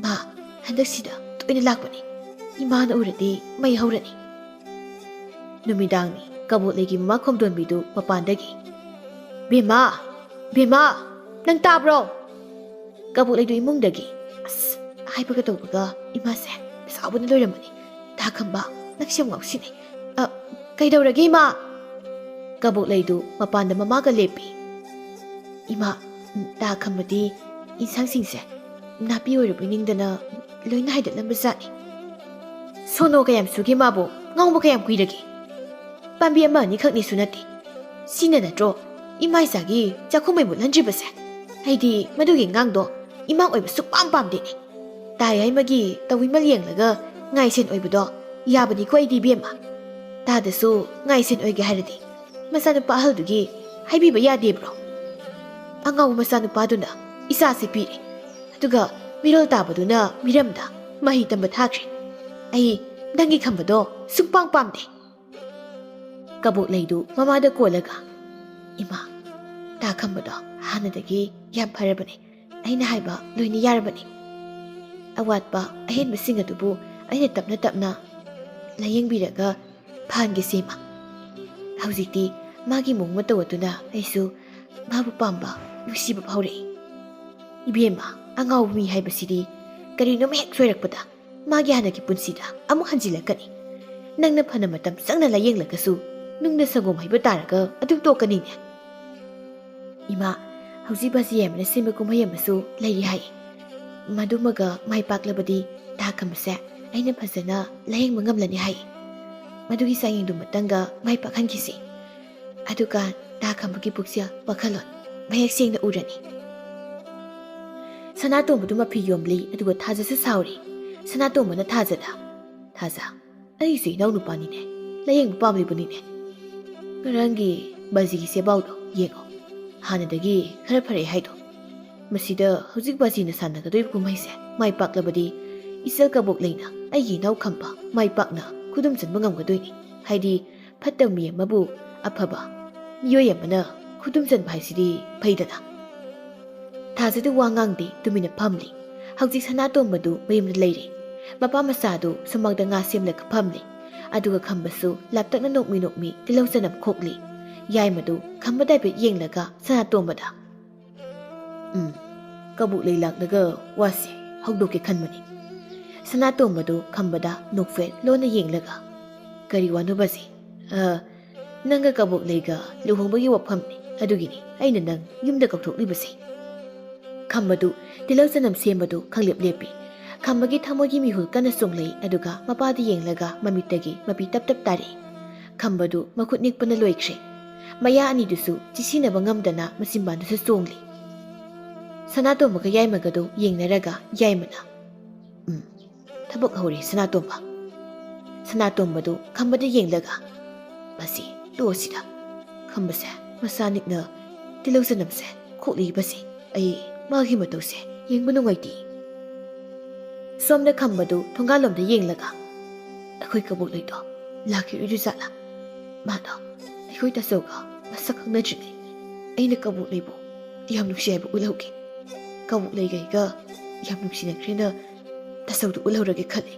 ꯃꯥ ꯍꯟꯗꯛꯁꯤꯗ ꯇꯣꯏꯅ ꯂꯥꯛꯄꯅꯤ ꯏꯃꯥꯅ ꯎꯔꯗꯤ ꯃꯩ ꯍꯧꯔꯅꯤ ꯅꯨꯃꯤꯗꯥꯡꯅꯤ ꯀꯕꯣꯛ ꯂꯩꯒꯤ ꯃꯃꯥ ꯈꯣꯝꯗꯣꯟꯕꯤꯗꯨ ꯃꯄꯥꯟꯗꯒꯤ ꯕꯦꯝꯃꯥ ꯕꯦꯝꯃꯥ ꯅꯪ ꯇꯥꯕ꯭ꯔꯣ ꯀꯕꯣꯛ ꯂꯩꯗꯨ ꯏꯃꯨꯡꯗꯒꯤ ꯑꯁ ꯍꯥꯏꯕꯒ ꯇꯧꯕꯒ ꯏꯃꯥꯁꯦ ꯁꯥꯎꯕꯅ ꯂꯣꯏꯔꯝꯕꯅꯤ ꯇꯥ ꯈꯝꯕ ꯅꯪꯁꯦ ꯌꯥꯝ ꯉꯥꯎꯁꯤꯟꯅꯩ ꯀꯩꯗꯧꯔꯒꯦ ꯏꯃꯥ ꯀꯕꯣꯛ ꯂꯩꯗꯨ ꯃꯄꯥꯟꯗ ꯃꯃꯥꯒ ꯂꯦꯞꯄꯤ ꯏꯃꯥ ꯇꯥ ꯈꯝꯕꯗꯤ ꯏꯟꯁꯥꯡꯁꯤꯡꯁꯦ ꯅꯥꯄꯤ ꯑꯣꯏꯔꯨꯕ ꯅꯤꯡꯗꯅ ꯂꯣꯏꯅ ꯍꯥꯏꯗꯠꯂꯝꯕ ꯖꯥꯠꯅꯤ ꯁꯣꯅꯣ ꯀꯌꯥꯝ ꯁꯨꯒꯦ ꯃꯥꯕꯨ ꯉꯥꯎꯕ ꯀꯌꯥꯝ ꯀꯨꯏꯔꯒꯦ ꯄꯥꯝꯕꯤ ꯑꯃ ꯑꯅꯤꯈꯛꯅꯤꯁꯨ ꯅꯠꯇꯦ ꯁꯤꯅ ꯅꯠꯇ꯭ꯔꯣ ꯏꯃꯥ ꯏꯆꯥꯒꯤ ꯆꯥꯛꯈꯨꯝꯃꯩ ꯃꯨꯠꯍꯟꯗ꯭ꯔꯤꯕꯁꯦ ꯑꯩꯗꯤ ꯃꯗꯨꯒꯤ ꯑꯉꯥꯡꯗꯣ ꯏꯃꯥ ꯑꯣꯏꯕ ꯁꯨꯛꯄꯥꯝ ꯄꯥꯝꯗꯦꯅꯦ ꯇꯥꯌꯥꯏꯃꯒꯤ ꯇꯧꯋꯤꯃꯜ ꯌꯦꯡꯂꯒ ꯉꯥꯏꯁꯦꯟ ꯑꯣꯏꯕꯗꯣ ꯌꯥꯕꯅꯤꯀꯣ ꯑꯩꯗꯤ ꯏꯕꯦꯝꯃ ꯇꯥꯗꯁꯨ ꯉꯥꯏꯁꯦꯟ ꯑꯣꯏꯒꯦ ꯍꯥꯏꯔꯗꯤ ꯃꯆꯥꯅꯨꯄꯥ ꯑꯍꯜꯗꯨꯒꯤ ꯍꯥꯏꯕꯤꯕ ꯌꯥꯗꯦꯕ꯭ꯔꯣ ꯑꯉꯥꯎꯕ ꯃꯆꯥꯅꯨꯄꯥꯗꯨꯅ ꯏꯆꯥꯁꯦ ꯄꯤꯔꯦ ꯑꯗꯨꯒ ꯃꯤꯔꯣꯜ ꯇꯥꯕꯗꯨꯅ ꯃꯤꯔꯝꯗ ꯃꯍꯩ ꯇꯝꯕ ꯊꯥꯈ꯭ꯔꯦ ꯑꯩ ꯅꯪꯒꯤ ꯈꯝꯕꯗꯣ ꯁꯨꯛꯄꯥꯝ ꯄꯥꯝꯗꯦ ꯀꯕꯣꯛ ꯂꯩꯗꯨ ꯃꯃꯥꯗ ꯀꯣꯜꯂꯒ ꯏꯃꯥ ꯇꯥ ꯈꯝꯕꯗꯣ ꯍꯥꯟꯅꯗꯒꯤ ꯌꯥꯝ ꯐꯔꯕꯅꯤ ꯑꯩꯅ ꯍꯥꯏꯕ ꯂꯣꯏꯅ ꯌꯥꯔꯕꯅꯤ ꯑꯋꯥꯠꯄ ꯑꯍꯦꯟꯕꯁꯤꯡ ꯑꯗꯨꯕꯨ ꯑꯩꯅ ꯇꯞꯅ ꯇꯞꯅ ꯂꯥꯌꯦꯡꯕꯤꯔꯒ ꯐꯍꯟꯒꯦꯁꯦ ꯏꯃꯥ ꯍꯧꯖꯤꯛꯇꯤ ꯃꯥꯒꯤ ꯃꯑꯣꯡ ꯃꯇꯧ ꯑꯗꯨꯅ ꯑꯩꯁꯨ ꯃꯥꯕꯨ ꯄꯥꯝꯕ ꯅꯨꯡꯁꯤꯕ ꯐꯥꯎꯔꯛꯏ ꯏꯕꯦꯝꯃ ꯑꯉꯥꯎꯕ ꯃꯤ ꯍꯥꯏꯕꯁꯤꯗꯤ ꯀꯔꯤꯅꯣꯝ ꯍꯦꯛ ꯁꯣꯏꯔꯛꯄꯗ ꯃꯥꯒꯤ ꯍꯥꯟꯅꯒꯤ ꯄꯨꯟꯁꯤꯗ ꯑꯃꯨꯛ ꯍꯟꯖꯤꯜꯂꯛꯀꯅꯤ ꯅꯪꯅ ꯐꯅ ꯃꯇꯝ ꯆꯪꯅ ꯂꯥꯌꯦꯡꯂꯒꯁꯨ ꯅꯨꯡꯅ ꯁꯪꯒꯣꯝ ꯍꯩꯕ ꯇꯥꯔꯒ ꯑꯗꯨꯝ ꯇꯣꯛꯀꯅꯤꯅꯦ ꯏꯃꯥ ꯍꯧꯖꯤꯛ ꯕꯥꯖꯤ ꯌꯥꯏꯃꯅ ꯁꯤꯟꯕ ꯀꯨꯝꯍꯩ ꯑꯃꯁꯨ ꯂꯩꯔꯤ ꯍꯥꯏ ꯃꯗꯨꯃꯒ ꯃꯥꯏ ꯄꯥꯛꯂꯕꯗꯤ ꯇꯥ ꯈꯝꯕꯁꯦ ꯑꯩꯅ ꯐꯖꯅ ꯂꯥꯌꯦꯡꯕ ꯉꯝꯂꯅꯤ ꯍꯥꯏ ꯃꯗꯨꯒꯤ ꯆꯥꯌꯦꯡꯗꯨ ꯃꯇꯪꯒ ꯃꯥꯏ ꯄꯥꯛꯍꯟꯈꯤꯁꯤ ꯑꯗꯨꯒ ꯇꯥ ꯈꯝꯕꯒꯤ ꯄꯨꯛꯆꯦꯜ ꯋꯥꯈꯜꯂꯣꯟ ꯃꯌꯦꯛ ꯁꯦꯡꯅ ꯎꯔꯅꯤ ꯁꯅꯥꯇꯣꯝꯕꯗꯨ ꯃꯐꯤ ꯌꯣꯝꯂꯤ ꯑꯗꯨꯒ ꯊꯥꯖꯁꯨ ꯁꯥꯎꯔꯤ ꯁꯅꯥꯇꯣꯝꯕꯅ ꯊꯥꯖꯗ ꯊꯥꯖ ꯑꯩꯁꯨ ꯏꯅꯥꯎ ꯅꯨꯄꯥꯅꯤꯅꯦ ꯂꯥꯌꯦꯡꯕ ꯄꯥꯝꯂꯤꯕꯅꯤꯅꯦ ꯉꯔꯥꯡꯒꯤ ꯕꯥꯖꯤꯒꯤ ꯁꯦꯕꯥꯎꯗꯣ ꯌꯦꯡꯉꯣ ꯍꯥꯟꯅꯗꯒꯤ ꯈꯔ ꯐꯔꯦ ꯍꯥꯏꯗꯣ ꯃꯁꯤꯗ ꯍꯧꯖꯤꯛ ꯕꯥꯖꯤꯅ ꯁꯥꯟꯅꯒꯗꯣꯏꯕ ꯀꯨꯝꯍꯩꯁꯦ ꯃꯥꯏ ꯄꯥꯛꯂꯕꯗꯤ ꯏꯆꯜ ꯀꯕꯣꯛ ꯂꯩꯅ ꯑꯩꯒꯤ ꯏꯅꯥꯎ ꯈꯝꯕ ꯃꯥꯏ ꯄꯥꯛꯅ ꯈꯨꯗꯨꯝ ꯆꯟꯕ ꯉꯝꯒꯗꯣꯏꯅꯤ ꯍꯥꯏꯗꯤ ꯐꯠꯇꯕ ꯃꯤ ꯑꯃꯕꯨ ꯑꯐꯕ ꯃꯤꯑꯣꯏ ꯑꯃꯅ ꯈꯨꯗꯨꯝ ꯆꯟꯕ ꯍꯥꯏꯁꯤꯗꯤ ꯐꯩꯗꯅ ꯊꯥꯖꯗ ꯋꯥ ꯉꯥꯡꯗꯦ ꯇꯨꯃꯤꯟꯅ ꯐꯝꯂꯤ ꯍꯧꯖꯤꯛ ꯁꯅꯥꯇꯣꯝꯕꯗꯨ ꯃꯌꯨꯝꯗ ꯂꯩꯔꯦ ꯃꯄꯥ ꯃꯆꯥꯗꯨ ꯁꯨꯃꯥꯡꯗ ꯉꯥ ꯁꯦꯝꯂꯒ ꯐꯝꯂꯤ ꯑꯗꯨꯒ ꯈꯝꯕꯁꯨ ꯂꯥꯞꯇꯛꯅ ꯅꯣꯛꯃꯤ ꯅꯣꯛꯃꯤ ꯇꯤꯜꯍꯧ ꯆꯅꯝ ꯈꯣꯛꯂꯤ ꯌꯥꯏꯃꯗꯨ ꯈꯝꯕ ꯗꯥꯏꯐꯦꯠ ꯌꯦꯡꯂꯒ ꯁꯅꯥꯇꯣꯝꯕꯗ ꯀꯕꯨꯛ ꯂꯩ ꯂꯥꯛꯂꯒ ꯋꯥꯁꯦ ꯍꯧꯗꯣꯛꯀꯦ ꯈꯟꯕꯅꯤ ꯁꯅꯥꯇꯣꯝꯕꯗꯨ ꯈꯝꯕꯗ ꯅꯣꯛꯐꯦꯠ ꯂꯣꯟꯅ ꯌꯦꯡꯂꯒ ꯀꯔꯤ ꯋꯥꯅꯣꯕꯁꯤ ꯅꯪꯒ ꯀꯕꯣꯛ ꯂꯩꯒ ꯂꯨꯍꯣꯡꯕꯒꯤ ꯋꯥꯐꯝꯅꯤ ꯑꯗꯨꯒꯤꯅꯤ ꯑꯩꯅ ꯅꯪ ꯌꯨꯝꯗ ꯀꯧꯊꯣꯛꯂꯤꯕꯁꯦ ꯈꯝꯕꯗꯨ ꯇꯤꯜꯍꯧ ꯆꯅꯝ ꯁꯦꯝꯕꯗꯨ ꯈꯪꯂꯦꯞ ꯂꯦꯞꯄꯤ ꯈꯝꯕꯒꯤ ꯊꯃꯣꯏꯒꯤ ꯃꯤꯍꯨꯜ ꯀꯟꯅ ꯆꯣꯡꯂꯛꯏ ꯑꯗꯨꯒ ꯃꯄꯥꯗ ꯌꯦꯡꯂꯒ ꯃꯃꯤꯠꯇꯒꯤ ꯃꯄꯤ ꯇꯞ ꯇꯞ ꯇꯥꯔꯛꯏ ꯈꯝꯕꯗꯨ ꯃꯈꯨꯠ ꯅꯤꯛꯄꯅ ꯂꯣꯏꯈ꯭ꯔꯦ ꯃꯌꯥ ꯑꯅꯤꯗꯨꯁꯨ ꯆꯤꯁꯤꯟꯅꯕ ꯉꯝꯗꯅ ꯃꯆꯤꯟꯕꯥꯟꯗꯨꯁꯨ ꯆꯣꯡꯂꯤ ꯁꯅꯥꯇꯣꯝꯕꯒ ꯌꯥꯏꯃꯒꯗꯨ ꯌꯦꯡꯅꯔꯒ ꯌꯥꯏꯃꯅ ꯊꯕꯛ ꯍꯧꯔꯦ ꯁꯅꯥꯇꯣꯝꯕ ꯁꯅꯥꯇꯣꯝꯕꯗꯨ ꯈꯝꯕꯗ ꯌꯦꯡꯂꯒ ꯃꯁꯤ ꯇꯣꯛꯑꯁꯤꯗ ꯈꯝꯕꯁꯦ ꯃꯁꯥ ꯅꯤꯛꯅ ꯇꯤꯜꯍꯧ ꯆꯅꯝꯁꯦ ꯈꯣꯛꯂꯤꯕꯁꯦ ꯑꯩ ꯃꯥꯒꯤ ꯃꯇꯧꯁꯦ ꯌꯦꯡꯕ ꯅꯨꯡꯉꯥꯏꯇꯦ ꯁꯣꯝꯗ ꯈꯝꯕꯗꯨ ꯊꯣꯡꯒꯥꯜꯂꯣꯝꯗ ꯌꯦꯡꯂꯒ ꯑꯩꯈꯣꯏ ꯀꯕꯣꯛ ꯂꯩꯗꯣ ꯂꯥꯛꯈꯤꯔꯣꯏꯗꯨ ꯖꯥꯠꯂꯥ ꯃꯥꯗꯣ ꯑꯩꯈꯣꯏ ꯇꯥꯆꯧꯒ ꯃꯁꯛ ꯈꯪꯅꯗ꯭ꯔꯤꯉꯩ ꯑꯩꯅ ꯀꯕꯣꯛ ꯂꯩꯕꯨ ꯌꯥꯝ ꯅꯨꯡꯁꯤ ꯍꯥꯏꯕ ꯎꯠꯍꯧꯒꯦ ꯀꯕꯣꯛ ꯂꯩꯒꯩꯒ ꯌꯥꯝ ꯅꯨꯡꯁꯤꯅꯈ꯭ꯔꯦꯅ ꯇꯥꯆꯧꯗꯨ ꯎꯠꯍꯧꯔꯒꯦ ꯈꯜꯂꯤ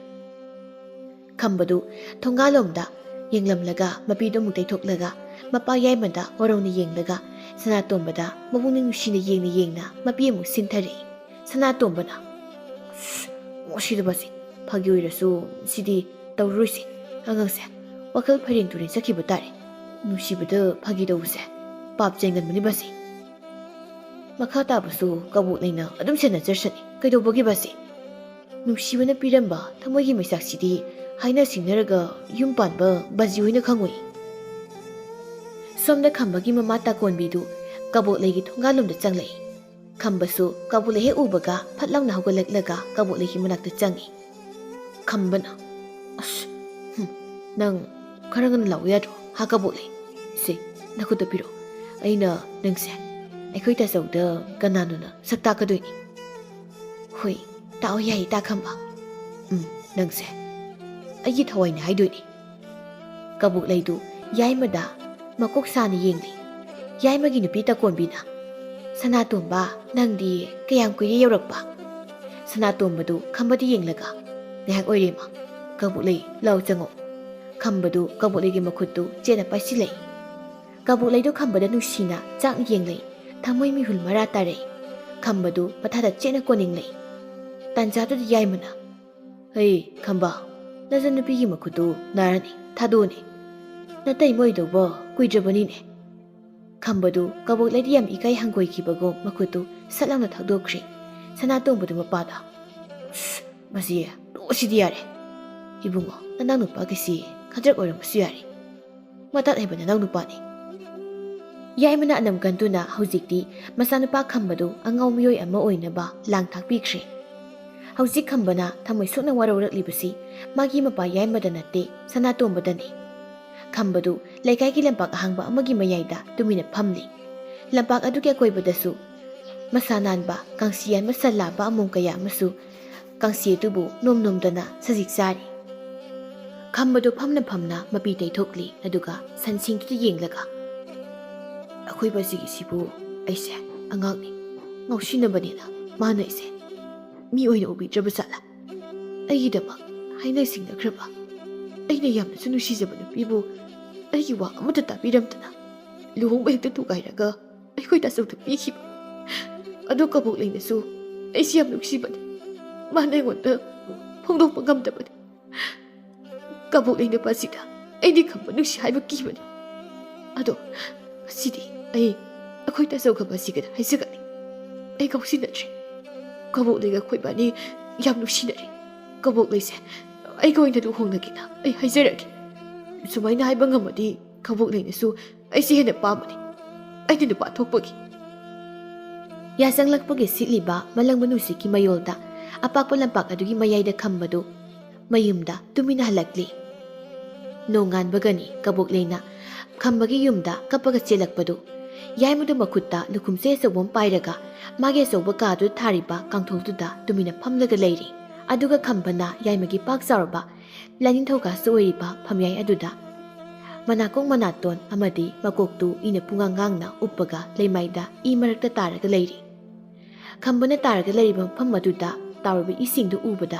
ꯈꯝꯕꯗꯨ ꯊꯣꯡꯒꯥꯜꯂꯣꯝꯗ ꯌꯦꯡꯂꯝꯂꯒ ꯃꯄꯤꯗꯨ ꯑꯃꯨꯛ ꯇꯩꯊꯣꯛꯂꯒ ꯃꯄꯥ ꯌꯥꯏꯃꯗ ꯋꯥꯔꯧꯅ ꯌꯦꯡꯂꯒ ꯁꯅꯥꯇꯣꯝꯕꯗ ꯃꯕꯨꯛꯅꯤꯡ ꯅꯨꯡꯁꯤꯅ ꯌꯦꯡꯅ ꯃꯄꯤ ꯑꯃꯨꯛ ꯁꯤꯟꯊꯔꯛꯏ ꯁꯅꯥꯇꯣꯝꯕꯅ ꯃꯣꯁꯤꯗꯕꯁꯤ ꯐꯥꯒꯤ ꯑꯣꯏꯔꯁꯨ ꯁꯤꯗꯤ ꯇꯧꯔꯔꯣꯏꯁꯤ ꯑꯉꯥꯡꯁꯦ ꯋꯥꯈꯜ ꯐꯩꯔꯦꯡ ꯇꯨꯔꯦꯡ ꯆꯠꯈꯤꯕ ꯇꯥꯔꯦ ꯅꯨꯡꯁꯤꯕꯗ ꯐꯥꯒꯤ ꯇꯧꯕꯁꯦ ꯄꯥꯞ ꯆꯦꯟꯒꯟꯕꯅꯤ ꯕꯁꯤ ꯃꯈꯥ ꯇꯥꯕꯁꯨ ꯀꯕꯣꯛ ꯂꯩꯅ ꯑꯗꯨꯝ ꯁꯦꯟꯅꯖꯔꯁꯅꯤ ꯀꯩꯗꯧꯕꯒꯤ ꯕꯁꯤ ꯅꯨꯡꯁꯤꯕꯅ ꯄꯤꯔꯝꯕ ꯊꯃꯣꯏꯒꯤ ꯃꯩꯁꯥꯛꯁꯤꯗꯤ ꯍꯥꯏꯅ ꯁꯤꯡꯅꯔꯒ ꯌꯨꯝ ꯄꯥꯟꯕ ꯕꯥꯖꯤ ꯍꯣꯏꯅ ꯈꯪꯉꯣꯏ ꯁꯣꯝꯗ ꯈꯝꯕꯒꯤ ꯃꯃꯥ ꯇꯥꯀꯣꯟꯕꯤꯗꯨ ꯀꯕꯣꯛ ꯂꯩꯒꯤ ꯊꯣꯡꯒꯥꯜꯂꯣꯝꯗ ꯆꯪꯂꯛꯏ ꯈꯝꯕꯁꯨ ꯀꯕꯣꯛ ꯂꯩ ꯍꯦꯛ ꯎꯕꯒ ꯐꯠ ꯂꯥꯎꯅ ꯍꯧꯒꯠꯂꯛꯂꯒ ꯀꯕꯣꯛ ꯂꯩꯒꯤ ꯃꯅꯥꯛꯇ ꯆꯪꯉꯤ ꯈꯝꯕꯅ ꯅꯪ ꯈꯔ ꯉꯟꯅ ꯂꯥꯛꯎ ꯌꯥꯗ꯭ꯔꯣ ꯍꯥ ꯀꯕꯣꯛ ꯂꯩ ꯁꯤ ꯅꯈꯨꯠꯇ ꯄꯤꯔꯣ ꯑꯩꯅ ꯅꯪꯁꯦ ꯑꯩꯈꯣꯏ ꯇꯥꯆꯧꯗ ꯀꯅꯥꯅꯣꯅ ꯁꯛ ꯇꯥꯛꯀꯗꯣꯏꯅꯤ ꯍꯣꯏ ꯇꯥꯛꯑꯣ ꯌꯥꯏꯌꯦ ꯇꯥ ꯈꯝꯕ ꯅꯪꯁꯦ ꯑꯩꯒꯤ ꯊꯋꯥꯏꯅꯦ ꯍꯥꯏꯗꯣꯏꯅꯤ ꯀꯕꯣꯛ ꯂꯩꯗꯨ ꯌꯥꯏꯃꯗ ꯃꯀꯣꯛ ꯁꯥꯅ ꯌꯦꯡꯂꯤ ꯌꯥꯏꯃꯒꯤ ꯅꯨꯄꯤ ꯇꯥꯀꯣꯟꯕꯤꯅ ꯁꯅꯥꯇꯣꯝꯕ ꯅꯪꯗꯤ ꯀꯌꯥꯝ ꯀꯨꯏꯔꯦ ꯌꯧꯔꯛꯄ ꯁꯅꯥꯇꯣꯝꯕꯗꯨ ꯈꯝꯕꯗ ꯌꯦꯡꯂꯒ ꯉꯥꯏꯍꯥꯛ ꯑꯣꯏꯔꯦꯃ ꯀꯕꯣꯛ ꯂꯩ ꯂꯥꯎ ꯆꯪꯉꯣ ꯈꯝꯕꯗꯨ ꯀꯕꯣꯛ ꯂꯩꯒꯤ ꯃꯈꯨꯠꯇꯨ ꯆꯦꯠꯅ ꯄꯥꯏꯁꯤꯜꯂꯛꯏ ꯀꯕꯣꯛ ꯂꯩꯗꯨ ꯈꯝꯕꯗ ꯅꯨꯡꯁꯤꯅ ꯆꯥꯛꯅ ꯌꯦꯡꯂꯛꯏ ꯊꯃꯣꯏ ꯃꯤꯍꯨꯜ ꯃꯔꯥ ꯇꯥꯔꯛꯏ ꯈꯝꯕꯗꯨ ꯃꯊꯥꯗ ꯆꯦꯠꯅ ꯀꯣꯟꯅꯤꯡꯂꯛꯏ ꯇꯥꯟꯖꯥꯗꯨꯗ ꯌꯥꯏꯃꯅ ꯍꯩ ꯈꯝꯕ ꯅꯆꯟꯅꯨꯄꯤꯒꯤ ꯃꯈꯨꯠꯇꯨ ꯅꯥꯔꯅꯤ ꯊꯥꯗꯣꯛꯑꯅꯤ ꯅꯇꯩ ꯃꯣꯏꯗꯧꯕ ꯀꯨꯏꯗ꯭ꯔꯕꯅꯤꯅꯦ ꯈꯝꯕꯗꯨ ꯀꯕꯣꯛ ꯂꯩꯗꯤ ꯌꯥꯝ ꯏꯀꯥꯏ ꯍꯪꯒꯣꯏꯈꯤꯕꯒꯨꯝ ꯃꯈꯨꯠꯇꯨ ꯁꯠ ꯂꯥꯎꯅ ꯊꯥꯗꯣꯛꯈ꯭ꯔꯦ ꯁꯅꯥꯇꯣꯝꯕꯗꯨ ꯃꯄꯥꯗ ꯃꯁꯤ ꯇꯣꯛꯑꯁꯤꯗꯤ ꯌꯥꯔꯦ ꯏꯕꯨꯡꯉꯣ ꯅꯅꯥꯎ ꯅꯨꯄꯥꯒꯤꯁꯤ ꯈꯗ꯭ꯔꯛ ꯑꯣꯏꯔꯝꯕꯁꯨ ꯌꯥꯔꯦ ꯃꯇꯥꯠ ꯍꯩꯕ ꯅꯅꯥꯎ ꯅꯨꯄꯥꯅꯤ ꯌꯥꯏꯃꯅ ꯑꯅꯝ ꯀꯟꯗꯨꯅ ꯍꯧꯖꯤꯛꯇꯤ ꯃꯆꯥꯅꯨꯄꯥ ꯈꯝꯕꯗꯨ ꯑꯉꯥꯎ ꯃꯤꯑꯣꯏ ꯑꯃ ꯑꯣꯏꯅꯕ ꯂꯥꯡ ꯊꯥꯛꯄꯤꯈ꯭ꯔꯦ ꯍꯧꯖꯤꯛ ꯈꯝꯕꯅ ꯊꯃꯣꯏ ꯁꯣꯛꯅ ꯋꯥꯔꯧꯔꯛꯂꯤꯕꯁꯤ ꯃꯥꯒꯤ ꯃꯄꯥ ꯌꯥꯏꯃꯗ ꯅꯠꯇꯦ ꯁꯅꯥꯇꯣꯝꯕꯗꯅꯤ ꯈꯝꯕꯗꯨ ꯂꯩꯀꯥꯏꯒꯤ ꯂꯝꯄꯥꯛ ꯑꯍꯥꯡꯕ ꯑꯃꯒꯤ ꯃꯌꯥꯏꯗ ꯇꯨꯃꯤꯟꯅ ꯐꯝꯂꯤ ꯂꯝꯄꯥꯛ ꯑꯗꯨꯒꯤ ꯑꯀꯣꯏꯕꯗꯁꯨ ꯃꯁꯥ ꯅꯥꯟꯕ ꯀꯥꯡꯁꯤ ꯌꯥꯟꯕ ꯁꯟ ꯂꯥꯕ ꯑꯃꯣꯝ ꯀꯌꯥ ꯑꯃꯁꯨ ꯀꯥꯡꯁꯤ ꯑꯗꯨꯕꯨ ꯅꯣꯝ ꯅꯣꯝꯗꯅ ꯁꯖꯤꯛ ꯆꯥꯔꯤ ꯈꯝꯕꯗꯨ ꯐꯝꯅ ꯐꯝꯅ ꯃꯄꯤ ꯇꯩꯊꯣꯛꯂꯤ ꯑꯗꯨꯒ ꯁꯟꯁꯤꯡꯗꯨꯗ ꯌꯦꯡꯂꯒ ꯑꯩꯈꯣꯏ ꯕꯥꯖꯤꯒꯤꯁꯤꯕꯨ ꯑꯩꯁꯦ ꯑꯉꯥꯡꯅꯤ ꯉꯥꯎꯁꯤꯟꯅꯕꯅꯤꯅ ꯃꯥꯅ ꯑꯩꯁꯦ ꯃꯤ ꯑꯣꯏꯅ ꯎꯕꯤꯗ꯭ꯔꯕ ꯖꯥꯠꯂꯥ ꯑꯩꯒꯤꯗꯃꯛ ꯍꯥꯏꯅ ꯁꯤꯡꯅꯈ꯭ꯔꯕ ꯑꯩꯅ ꯌꯥꯝꯅꯁꯨ ꯅꯨꯡꯁꯤꯖꯕ ꯅꯨꯄꯤꯕꯨ ꯑꯩꯒꯤ ꯋꯥ ꯑꯃꯠꯇ ꯇꯥꯕꯤꯔꯝꯗꯅ ꯂꯨꯍꯣꯡꯕ ꯍꯦꯛꯇ ꯊꯨꯒꯥꯏꯔꯒ ꯑꯩꯈꯣꯏ ꯇꯥꯆꯧꯗ ꯄꯤꯈꯤꯕ ꯑꯗꯨ ꯀꯕꯣꯛ ꯂꯩꯅꯁꯨ ꯑꯩꯁꯤ ꯌꯥꯝ ꯅꯨꯡꯁꯤꯕꯅꯤ ꯃꯥꯅ ꯑꯩꯉꯣꯟꯗ ꯐꯣꯡꯗꯣꯛꯄ ꯉꯝꯗꯕꯅꯤ ꯀꯕꯣꯛ ꯂꯩ ꯅꯨꯄꯥꯁꯤꯗ ꯑꯩꯗꯤ ꯈꯝꯕ ꯅꯨꯡꯁꯤ ꯍꯥꯏꯕ ꯀꯤꯕꯅꯤ ꯑꯗꯣ ꯉꯁꯤꯗꯤ ꯑꯩꯈꯣꯏ ꯇꯥꯆꯧꯒ ꯕꯥꯖꯤꯒꯗ ꯍꯥꯏꯖꯒꯅꯤ ꯑꯩ ꯉꯥꯎꯁꯤꯟꯅꯗ꯭ꯔꯦ ꯀꯕꯣꯛ ꯂꯩꯒ ꯑꯩꯈꯣꯏ ꯕꯥꯅꯤ ꯌꯥꯝ ꯅꯨꯡꯁꯤꯅꯔꯤ ꯀꯕꯣꯛ ꯂꯩꯁꯦ ꯑꯩꯒ ꯑꯣꯏꯅ ꯂꯨꯍꯣꯡꯅꯒꯦꯅ ꯑꯩ ꯍꯥꯏꯖꯔꯒꯦ ꯁꯨꯃꯥꯏꯅ ꯍꯥꯏꯕ ꯉꯝꯃꯗꯤ ꯀꯕꯣꯛ ꯂꯩꯅꯁꯨ ꯑꯩꯁꯦ ꯍꯦꯟꯅ ꯄꯥꯝꯕꯅꯤ ꯑꯩꯅ ꯅꯨꯄꯥ ꯊꯣꯛꯄꯒꯤ ꯌꯥꯆꯪꯂꯛꯄꯒꯤ ꯁꯤꯠꯂꯤꯕ ꯃꯂꯪꯕ ꯅꯨꯡꯁꯤꯠꯀꯤ ꯃꯌꯣꯜꯗ ꯑꯄꯥꯛꯄ ꯂꯝꯄꯥꯛ ꯑꯗꯨꯒꯤ ꯃꯌꯥꯏꯗ ꯈꯝꯕꯗꯨ ꯃꯌꯨꯝꯗ ꯇꯨꯃꯤꯟꯅ ꯍꯜꯂꯛꯂꯤ ꯅꯣꯡꯉꯥꯟꯕꯒꯅꯤ ꯀꯕꯣꯛꯂꯩꯅ ꯈꯝꯕꯒꯤ ꯌꯨꯝꯗ ꯀꯞꯄꯒ ꯆꯦꯜꯂꯛꯄꯗꯨ ꯌꯥꯏꯃꯗꯨ ꯃꯈꯨꯠꯇ ꯂꯨꯈꯨꯝꯆꯩ ꯑꯆꯧꯕ ꯑꯃ ꯄꯥꯏꯔꯒ ꯃꯥꯒꯤ ꯑꯆꯧꯕ ꯀꯥꯗꯨꯗ ꯊꯥꯔꯤꯕ ꯀꯥꯡꯊꯣꯜꯗꯨꯗ ꯇꯨꯃꯤꯟꯅ ꯐꯝꯂꯒ ꯂꯩꯔꯤ ꯑꯗꯨꯒ ꯈꯝꯕꯅ ꯌꯥꯏꯃꯒꯤ ꯄꯥꯛ ꯆꯥꯎꯔꯕ ꯂꯥꯏꯅꯤꯡꯊꯧꯀꯥꯁꯨ ꯑꯣꯏꯔꯤꯕ ꯐꯝꯌꯥꯏ ꯑꯗꯨꯗ ꯃꯅꯥꯀꯣꯡ ꯃꯅꯥꯇꯣꯟ ꯑꯃꯗꯤ ꯃꯀꯣꯛꯇꯨ ꯏꯅ ꯄꯨꯡꯉꯥꯡꯉꯥꯡꯅ ꯎꯞꯄꯒ ꯂꯩꯃꯥꯏꯗ ꯏ ꯃꯔꯛꯇ ꯇꯥꯔꯒ ꯂꯩꯔꯤ ꯈꯝꯕꯅ ꯇꯥꯔꯒ ꯂꯩꯔꯤꯕ ꯃꯐꯝ ꯑꯗꯨꯗ ꯇꯥꯎꯔꯤꯕ ꯏꯁꯤꯡꯗꯨ ꯎꯕꯗ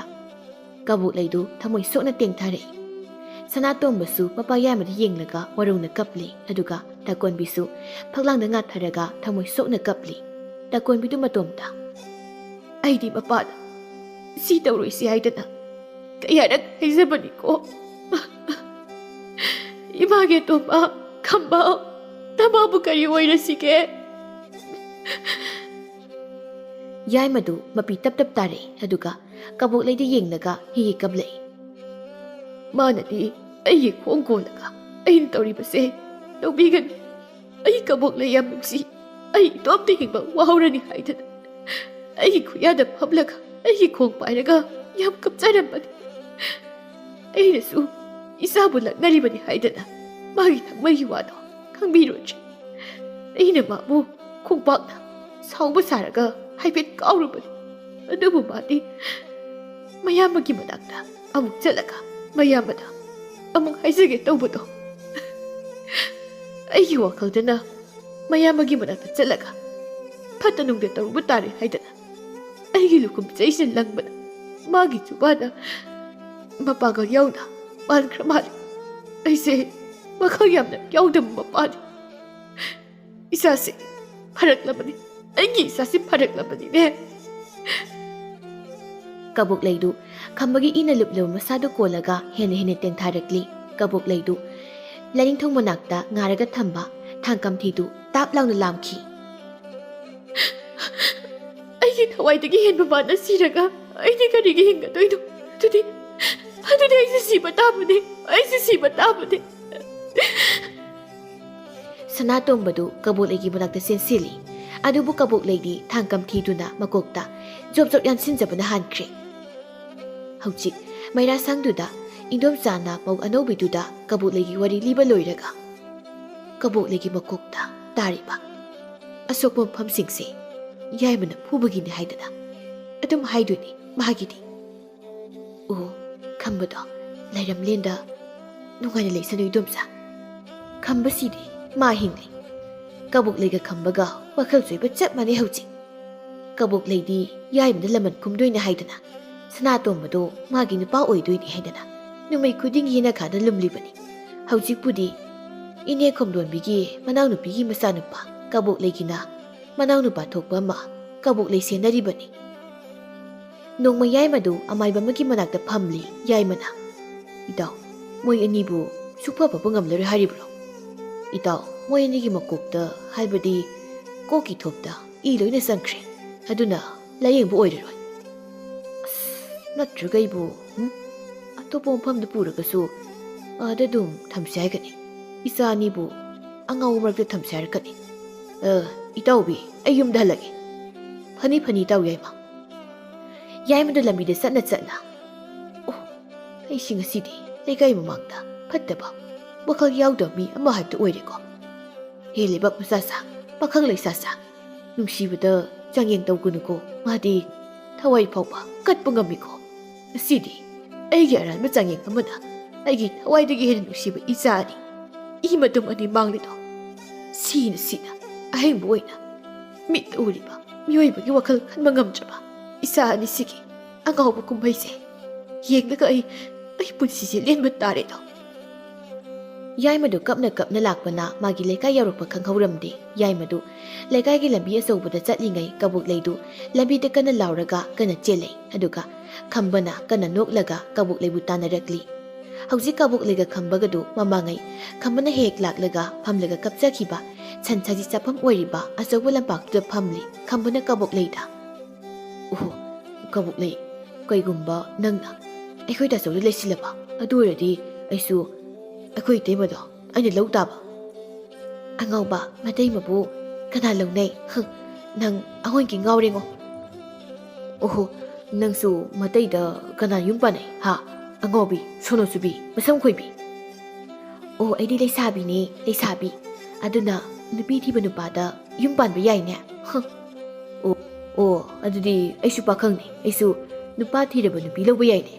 ꯀꯕꯣꯛꯂꯩꯗꯨ ꯊꯃꯣꯏ ꯁꯣꯛꯅ ꯇꯦꯡꯊꯔꯛꯏ ꯁꯅꯥꯇꯣꯝꯕꯁꯨ ꯃꯄꯥ ꯌꯥꯏꯃꯗ ꯌꯦꯡꯂꯒ ꯋꯥꯔꯧꯅ ꯀꯞꯂꯤ ꯑꯗꯨꯒ ꯇꯀꯣꯟꯕꯤꯁꯨ ꯐꯛꯂꯥꯡꯗ ꯉꯥꯊꯔꯒ ꯊꯃꯣꯏ ꯁꯣꯛꯅ ꯀꯞꯂꯤ ꯇꯀꯣꯟꯕꯤꯗꯨ ꯃꯇꯣꯝꯇ ꯑꯩꯗꯤ ꯃꯄꯥꯗ ꯁꯤ ꯇꯧꯔꯣꯏꯁꯤ ꯍꯥꯏꯗꯅ ꯀꯌꯥꯔꯛ ꯍꯥꯏꯖꯕꯅꯤꯀꯣ 이마게 또마 칸바 나마부 그리 오이러시게 ꯌꯥꯏꯃꯗꯨ ꯃꯄꯤ ꯇꯞ ꯇꯞ ꯇꯥꯔꯛꯏ ꯑꯗꯨꯒ ꯀꯕꯣꯛꯂꯩꯗ ꯌꯦꯡꯂꯒ ꯍꯤ ꯀꯞꯂꯛꯏ 마나디 ꯑꯩꯒꯤ ꯈꯣꯡ ꯀꯣꯜꯂꯒ ꯑꯩꯅ ꯇꯧꯔꯤꯕꯁꯦ ꯇꯧꯕꯤꯒꯅꯤ ꯑꯩ ꯀꯕꯣꯛꯂꯩ ꯌꯥꯝ ꯅꯨꯡꯁꯤ ꯑꯩ ꯏꯇꯣꯝꯇ ꯍꯤꯡꯕ ꯋꯥꯍꯧꯔꯅꯤ ꯍꯥꯏꯗꯅ ꯑꯩꯒꯤ ꯈꯨꯌꯥꯗ ꯐꯝꯂꯒ ꯑꯩꯒꯤ ꯈꯣꯡ ꯄꯥꯏꯔꯒ ꯌꯥꯝ ꯀꯞꯆꯔꯝꯕꯅꯤ ꯑꯩꯅꯁꯨ 이사부 락나리버니 하이드나 마기 낭마기 와도 강비로지 이는 마부 콩박나 사오부 사라가 하이벳 까우르버니 어두부 마디 마야마기 마닥다 아묵 잘라가 마야마다 아묵 하이즈게 떠보도 아이기 와kal드나 마야마기 마닥다 잘라가 파타농데 떠르부 따리 하이드나 아이기 루쿰 제이신 랑바나 마기 주바나 마빠가 야우나 ꯄꯥꯟꯈ꯭ꯔ ꯑꯩꯁꯦ ꯋꯥꯈꯜ ꯌꯥꯝꯅ ꯌꯥꯎꯗꯕ ꯃꯄꯥꯅꯤ ꯏꯁꯥꯁꯦ ꯐꯔꯛꯂꯕꯅꯤ ꯑꯩꯒꯤ ꯏꯁꯥꯁꯦ ꯐꯔꯛꯂꯕꯅꯤꯅꯦ ꯀꯕꯣꯛꯂꯩꯗꯨ ꯈꯝꯕꯒꯤ ꯏꯅ ꯂꯨꯞꯂꯕ ꯃꯁꯥꯗꯨ ꯀꯣꯜꯂꯒ ꯍꯦꯟꯅ ꯍꯦꯟꯅ ꯇꯦꯡꯊꯥꯔꯛꯂꯤ ꯀꯕꯣꯛꯂꯩꯗꯨ ꯂꯥꯏꯅꯤꯡꯊꯧ ꯃꯅꯥꯛꯇ ꯉꯥꯔꯒ ꯊꯝꯕ ꯊꯥꯡꯀꯝꯊꯤꯗꯨ ꯇꯥꯞ ꯂꯥꯎꯅ ꯂꯥꯝꯈꯤ ꯑꯩꯒꯤ ꯊꯋꯥꯏꯗꯒꯤ ꯍꯦꯟꯕ ꯃꯥꯅ ꯁꯤꯔꯒ ꯑꯩꯗꯤ ꯀꯔꯤꯒꯤ ꯍꯤꯡꯒꯗꯣꯏꯅꯣ ꯑꯗꯨꯗꯤ ꯑꯩꯁꯦ ꯁꯤꯕ ꯇꯥꯕꯅꯤ ꯑꯩꯁꯦ ꯁꯤꯕ ꯇꯥꯕꯅꯤ ꯁꯅꯥꯇꯣꯝꯕꯗꯨ ꯀꯕꯣꯛꯂꯩꯒꯤ ꯃꯅꯥꯛꯇ ꯆꯦꯟꯁꯤꯜꯂꯤ ꯑꯗꯨꯕꯨ ꯀꯕꯣꯛꯂꯩꯗꯤ ꯊꯥꯡꯀꯝꯊꯤꯗꯨꯅ ꯃꯀꯣꯛꯇ ꯖꯣꯞ ꯖꯣꯞ ꯌꯥꯟꯁꯤꯟꯖꯕꯅ ꯍꯥꯟꯈ꯭ꯔꯦ ꯍꯧꯖꯤꯛ ꯃꯩꯔꯥꯁꯪꯗꯨꯗ ꯏꯟꯗꯣꯝꯆꯥꯅ ꯃꯧ ꯑꯅꯧꯕꯤꯗꯨꯗ ꯀꯕꯣꯛꯂꯩꯒꯤ ꯋꯥꯔꯤ ꯂꯤꯕ ꯂꯣꯏꯔꯒ ꯀꯕꯣꯛꯂꯩꯒꯤ ꯃꯀꯣꯛꯇ ꯇꯥꯔꯤꯕ ꯑꯁꯣꯛꯄ ꯃꯐꯝꯁꯤꯡꯁꯦ ꯌꯥꯏꯃꯅ ꯐꯨꯕꯒꯤꯅꯤ ꯍꯥꯏꯗꯅ ꯑꯗꯨꯝ ꯍꯥꯏꯗꯣꯏꯅꯤ ꯃꯥꯒꯤꯗꯤ ꯑꯣ ꯈꯝꯕꯗꯣ ꯂꯩꯔꯝꯂꯦꯟꯗ ꯅꯨꯡꯉꯥꯏꯅ ꯂꯩꯁꯅꯨ ꯏꯗꯣꯝꯆꯥ ꯈꯝꯕꯁꯤꯗꯤ ꯃꯥ ꯍꯤꯡꯂꯤ ꯀꯕꯣꯛꯂꯩꯒ ꯈꯝꯕꯒ ꯋꯥꯈꯜ ꯆꯣꯏꯕ ꯆꯞ ꯃꯥꯟꯅꯩ ꯍꯧꯖꯤꯛ ꯀꯕꯣꯛꯂꯩꯗꯤ ꯌꯥꯏꯃꯗ ꯂꯃꯟ ꯈꯨꯝꯗꯣꯏꯅꯤ ꯍꯥꯏꯗꯅ ꯁꯅꯥꯇꯣꯝꯕꯗꯣ ꯃꯥꯒꯤ ꯅꯨꯄꯥ ꯑꯣꯏꯗꯣꯏꯅꯤ ꯍꯥꯏꯗꯅ ꯅꯨꯃꯤꯠ ꯈꯨꯗꯤꯡꯒꯤ ꯌꯦꯅꯈꯥꯗ ꯂꯨꯝꯂꯤꯕꯅꯤ ꯍꯧꯖꯤꯛꯄꯨꯗꯤ ꯏꯅꯦ ꯈꯣꯝꯗꯣꯟꯕꯤꯒꯤ ꯃꯅꯥꯎꯅꯨꯄꯤꯒꯤ ꯃꯆꯥꯅꯨꯄꯥ ꯀꯕꯣꯛꯂꯩꯒꯤꯅ ꯃꯅꯥꯎꯅꯨꯄꯥ ꯊꯣꯛꯄ ꯑꯃ ꯀꯕꯣꯛꯂꯩ ꯁꯦꯟꯅꯔꯤꯕꯅꯤ ꯅꯣꯡꯃ ꯌꯥꯏꯃꯗꯨ ꯑꯃꯥꯏꯕ ꯑꯃꯒꯤ ꯃꯅꯥꯛꯇ ꯐꯝꯂꯤ ꯌꯥꯏꯃꯅ ꯏꯇꯥꯎ ꯃꯣꯏ ꯑꯅꯤꯕꯨ ꯁꯨꯛꯐ ꯐꯕ ꯉꯝꯂꯔꯣꯏ ꯍꯥꯏꯔꯤꯕ꯭ꯔꯣ ꯏꯇꯥꯎ ꯃꯣꯏ ꯑꯅꯤꯒꯤ ꯃꯀꯣꯛꯇ ꯍꯥꯏꯕꯗꯤ ꯀꯣꯛꯀꯤ ꯊꯣꯞꯇ ꯏ ꯂꯣꯏꯅ ꯆꯪꯈ꯭ꯔꯦ ꯑꯗꯨꯅ ꯂꯥꯌꯦꯡꯕ ꯑꯣꯏꯔꯔꯣꯏ ꯅꯠꯇ꯭ꯔꯒ ꯑꯩꯕꯨ ꯑꯇꯣꯞꯄ ꯃꯐꯝꯗ ꯄꯨꯔꯒꯁꯨ ꯑꯥꯗ ꯑꯗꯨꯝ ꯊꯝꯁꯦ ꯍꯥꯏꯒꯅꯤ ꯏꯆꯥ ꯑꯅꯤꯕꯨ ꯑꯉꯥꯎꯕ ꯃꯔꯛꯇ ꯊꯝꯁꯦ ꯍꯥꯏꯔꯛꯀꯅꯤ ꯏꯇꯥꯎꯕꯤ ꯑꯩ ꯌꯨꯝꯗ ꯍꯜꯂꯒꯦ ꯐꯅꯤ ꯐꯅꯤ ꯏꯇꯥꯎ ꯌꯥꯏꯃ ꯌꯥꯏꯃꯗꯨ ꯂꯝꯕꯤꯗ ꯆꯠꯅ ꯆꯠꯅ ꯑꯣ ꯑꯩꯁꯤ ꯉꯁꯤꯗꯤ ꯂꯩꯀꯥꯏ ꯃꯃꯥꯡꯗ ꯐꯠꯇꯕ ꯋꯥꯈꯜ ꯌꯥꯎꯗꯕ ꯃꯤ ꯑꯃ ꯍꯥꯏꯕꯗꯨ ꯑꯣꯏꯔꯦꯀꯣ ꯍꯦꯜꯂꯤꯕ ꯃꯆꯥꯁꯥ ꯄꯥꯈꯪ ꯂꯩꯁꯥꯁꯥ ꯅꯨꯡꯁꯤꯕꯗ ꯆꯥꯡꯌꯦꯡ ꯇꯧꯒꯅꯨꯀꯣ ꯃꯥꯗꯤ ꯊꯋꯥꯏ ꯐꯥꯎꯕ ꯀꯠꯄ ꯉꯝꯃꯤꯀꯣ ꯉꯁꯤꯗꯤ ꯑꯩꯒꯤ ꯑꯔꯥꯟꯕ ꯆꯥꯡꯌꯦꯡ ꯑꯃꯅ ꯑꯩꯒꯤ ꯊꯋꯥꯏꯗꯒꯤ ꯍꯦꯟꯅ ꯅꯨꯡꯁꯤꯕ ꯏꯆꯥ ꯑꯅꯤ ꯏ ꯃꯇꯨꯝ ꯑꯅꯤ ꯃꯥꯡꯂꯤꯗꯣ ꯁꯤꯅ ꯑꯍꯦꯡꯕ ꯑꯣꯏꯅ ꯃꯤꯠꯇ ꯎꯔꯤꯕ ꯃꯤꯑꯣꯏꯕꯒꯤ ꯋꯥꯈꯜ ꯈꯟꯕ ꯉꯝꯗ꯭ꯔꯕ ꯏꯆꯥ ꯑꯅꯤꯁꯤꯒꯤ ꯑꯉꯥꯎꯕ ꯀꯨꯝꯍꯩꯁꯦ ꯌꯦꯡꯂꯒ ꯑꯩ ꯄꯨꯟꯁꯤꯁꯦ ꯂꯦꯟꯕ ꯇꯥꯔꯦꯗꯣ ꯌꯥꯏꯃꯗꯨ ꯀꯞꯅ ꯀꯞꯅ ꯂꯥꯛꯄꯅ ꯃꯥꯒꯤ ꯂꯩꯀꯥꯏ ꯌꯧꯔꯛꯄ ꯈꯪꯍꯧꯔꯝꯗꯦ ꯌꯥꯏꯃꯗꯨ ꯂꯩꯀꯥꯏꯒꯤ ꯂꯝꯕꯤ ꯑꯆꯧꯕꯗ ꯆꯠꯂꯤꯉꯩ ꯀꯕꯣꯛꯂꯩꯗꯨ ꯂꯝꯕꯤꯗ ꯀꯟꯅ ꯂꯥꯎꯔꯒ ꯀꯟꯅ ꯆꯦꯜꯂꯩ ꯑꯗꯨꯒ ꯈꯝꯕꯅ ꯀꯟꯅ ꯅꯣꯛꯂꯒ ꯀꯕꯣꯛꯂꯩꯕꯨ ꯇꯥꯟꯅꯔꯛꯂꯤ ꯍꯧꯖꯤꯛ ꯀꯕꯣꯛꯂꯩꯒ ꯈꯝꯕꯒꯗꯨ ꯃꯃꯥꯡꯉꯩ ꯈꯝꯕꯅ ꯍꯦꯛ ꯂꯥꯛꯂꯒ ꯐꯝꯂꯒ ꯀꯞꯆꯈꯤꯕ ꯁꯟꯁꯥꯖꯤ ꯆꯥꯐꯝ ꯑꯣꯏꯔꯤꯕ ꯑꯆꯧꯕ ꯂꯝꯄꯥꯛꯇꯨꯗ ꯐꯝꯂꯤ ꯈꯝꯕꯅ ꯀꯕꯣꯛꯂꯩꯗ ꯑꯣꯍꯣ ꯀꯕꯣꯛꯂꯩ ꯀꯩꯒꯨꯝꯕ ꯅꯪꯅ ꯑꯩꯈꯣꯏ ꯇꯥꯆꯧꯗ ꯂꯩꯁꯤꯜꯂꯕ ꯑꯗꯨ ꯑꯣꯏꯔꯗꯤ ꯑꯩꯁꯨ ꯑꯩꯈꯣꯏ ꯏꯇꯩꯃꯗꯣ ꯑꯩꯅ ꯂꯧ ꯇꯥꯕ ꯑꯉꯥꯎꯕ ꯃꯇꯩꯃꯕꯨ ꯀꯅꯥ ꯂꯧꯅꯩ ꯅꯪ ꯑꯍꯣꯏꯒꯤ ꯉꯥꯎꯔꯦꯉꯣ ꯑꯣꯍꯣ ꯅꯪꯁꯨ ꯃꯇꯩꯗ ꯀꯅꯥ ꯌꯨꯝ ꯄꯥꯟꯅꯩ ꯍꯥ ꯑꯉꯥꯎꯕꯤ ꯁꯣꯅꯣ ꯆꯨꯕꯤ ꯃꯁꯝ ꯈꯣꯏꯕꯤ ꯑꯣ ꯑꯩꯗꯤ ꯂꯩꯁꯥꯕꯤꯅꯦ ꯂꯩꯁꯥꯕꯤ ꯑꯗꯨꯅ ꯅꯨꯄꯤ ꯊꯤꯕ ꯅꯨꯄꯥꯗ ꯌꯨꯝ ꯄꯥꯟꯕ ꯌꯥꯏꯅꯦ ꯑꯣ ꯑꯗꯨꯗꯤ ꯑꯩꯁꯨ ꯄꯥꯈꯪꯅꯤ ꯑꯩꯁꯨ ꯅꯨꯄꯥ ꯊꯤꯔꯕ ꯅꯨꯄꯤ ꯂꯧꯕ ꯌꯥꯏꯅꯦ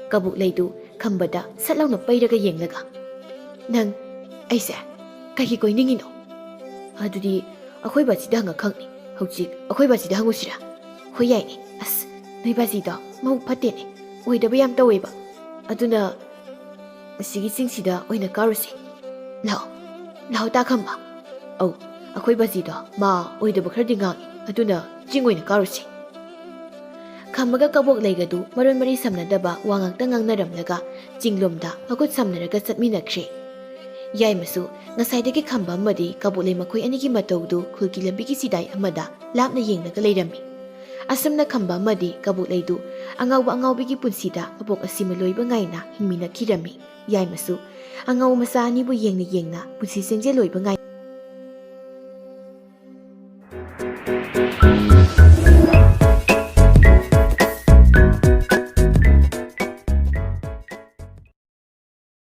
ꯀꯕꯨꯛꯂꯩꯗꯨ ꯈꯝꯕꯗ ꯁꯠ ꯂꯥꯎꯅ ꯄꯩꯔꯒ ꯌꯦꯡꯂꯒ ꯅꯪ ꯑꯩꯁꯦ ꯀꯩꯒꯤ ꯀꯣꯏꯅꯤꯡꯉꯤꯅꯣ ꯑꯗꯨꯗꯤ ꯑꯩꯈꯣꯏ ꯕꯥꯖꯤꯗ ꯍꯪꯉ ꯈꯪꯅꯤ ꯍꯧꯖꯤꯛ ꯑꯩꯈꯣꯏ ꯕꯥꯖꯤꯗ ꯍꯪꯉꯨꯁꯤꯔꯥ ꯍꯣꯏ ꯌꯥꯏꯅꯦ ꯑꯁ ꯅꯣꯏ ꯕꯥꯖꯤꯗꯣ ꯃꯕꯨꯛ ꯐꯠꯇꯦꯅꯦ ꯑꯣꯏꯗꯕ ꯌꯥꯝ ꯇꯧꯋꯦꯕ ꯑꯗꯨꯅ ꯑꯁꯤꯒꯤ ꯆꯤꯡꯁꯤꯗ ꯑꯣꯏꯅ ꯀꯥꯔꯨꯁꯤ ꯂꯥꯛꯑꯣ ꯇꯥꯈꯝꯕ ꯑꯧ ꯑꯩꯈꯣꯏ ꯕꯥꯖꯤꯗꯣ ꯃꯥ ꯑꯣꯏꯗꯕ ꯈꯔꯗꯤ ꯉꯥꯡꯉꯤ ꯑꯗꯨꯅ ꯆꯤꯡ ꯑꯣꯏꯅ ꯀꯥꯔꯨꯁꯤ ꯈꯝꯕꯒ ꯀꯕꯣꯛꯂꯩꯒꯗꯨ ꯃꯔꯣꯟ ꯃꯔꯤ ꯁꯝꯅꯗꯕ ꯋꯥ ꯉꯥꯛꯇ ꯉꯥꯡꯅꯔꯝꯂꯒ ꯆꯤꯡꯂꯣꯝꯗ ꯃꯈꯨꯠ ꯁꯝꯅꯔꯒ ꯆꯠꯃꯤꯟꯅꯈ꯭ꯔꯦ ꯌꯥꯏꯃꯁꯨ ꯉꯁꯥꯏꯗꯒꯤ ꯈꯝꯕ ꯑꯃꯗꯤ ꯀꯕꯣꯛꯂꯩ ꯃꯈꯣꯏ ꯑꯅꯤꯒꯤ ꯃꯇꯧꯗꯨ ꯈꯨꯜꯒꯤ ꯂꯝꯕꯤꯒꯤ ꯆꯤꯗꯥꯏ ꯑꯃꯗ ꯂꯥꯞꯅ ꯌꯦꯡꯂꯒ ꯂꯩꯔꯝꯃꯤ ꯑꯁꯨꯝꯅ ꯈꯝꯕ ꯑꯃꯗꯤ ꯀꯕꯣꯛꯂꯩꯗꯨ ꯑꯉꯥꯎꯕ ꯑꯉꯥꯎꯕꯤꯒꯤ ꯄꯨꯟꯁꯤꯗ ꯃꯄꯣꯛ ꯑꯁꯤꯃ ꯂꯣꯏꯕ ꯉꯥꯏꯅ ꯍꯤꯡꯃꯤꯟꯅꯈꯤꯔꯝꯃꯤ ꯌꯥꯏꯃꯁꯨ ꯑꯉꯥꯎ ꯃꯆꯥ ꯑꯅꯤꯕꯨ ꯌꯦꯡꯅ ꯌꯦꯡꯅ ꯄꯨꯟꯁꯤ ꯆꯦꯡꯖꯦꯜ ꯂꯣꯏꯕ ꯉꯥꯏ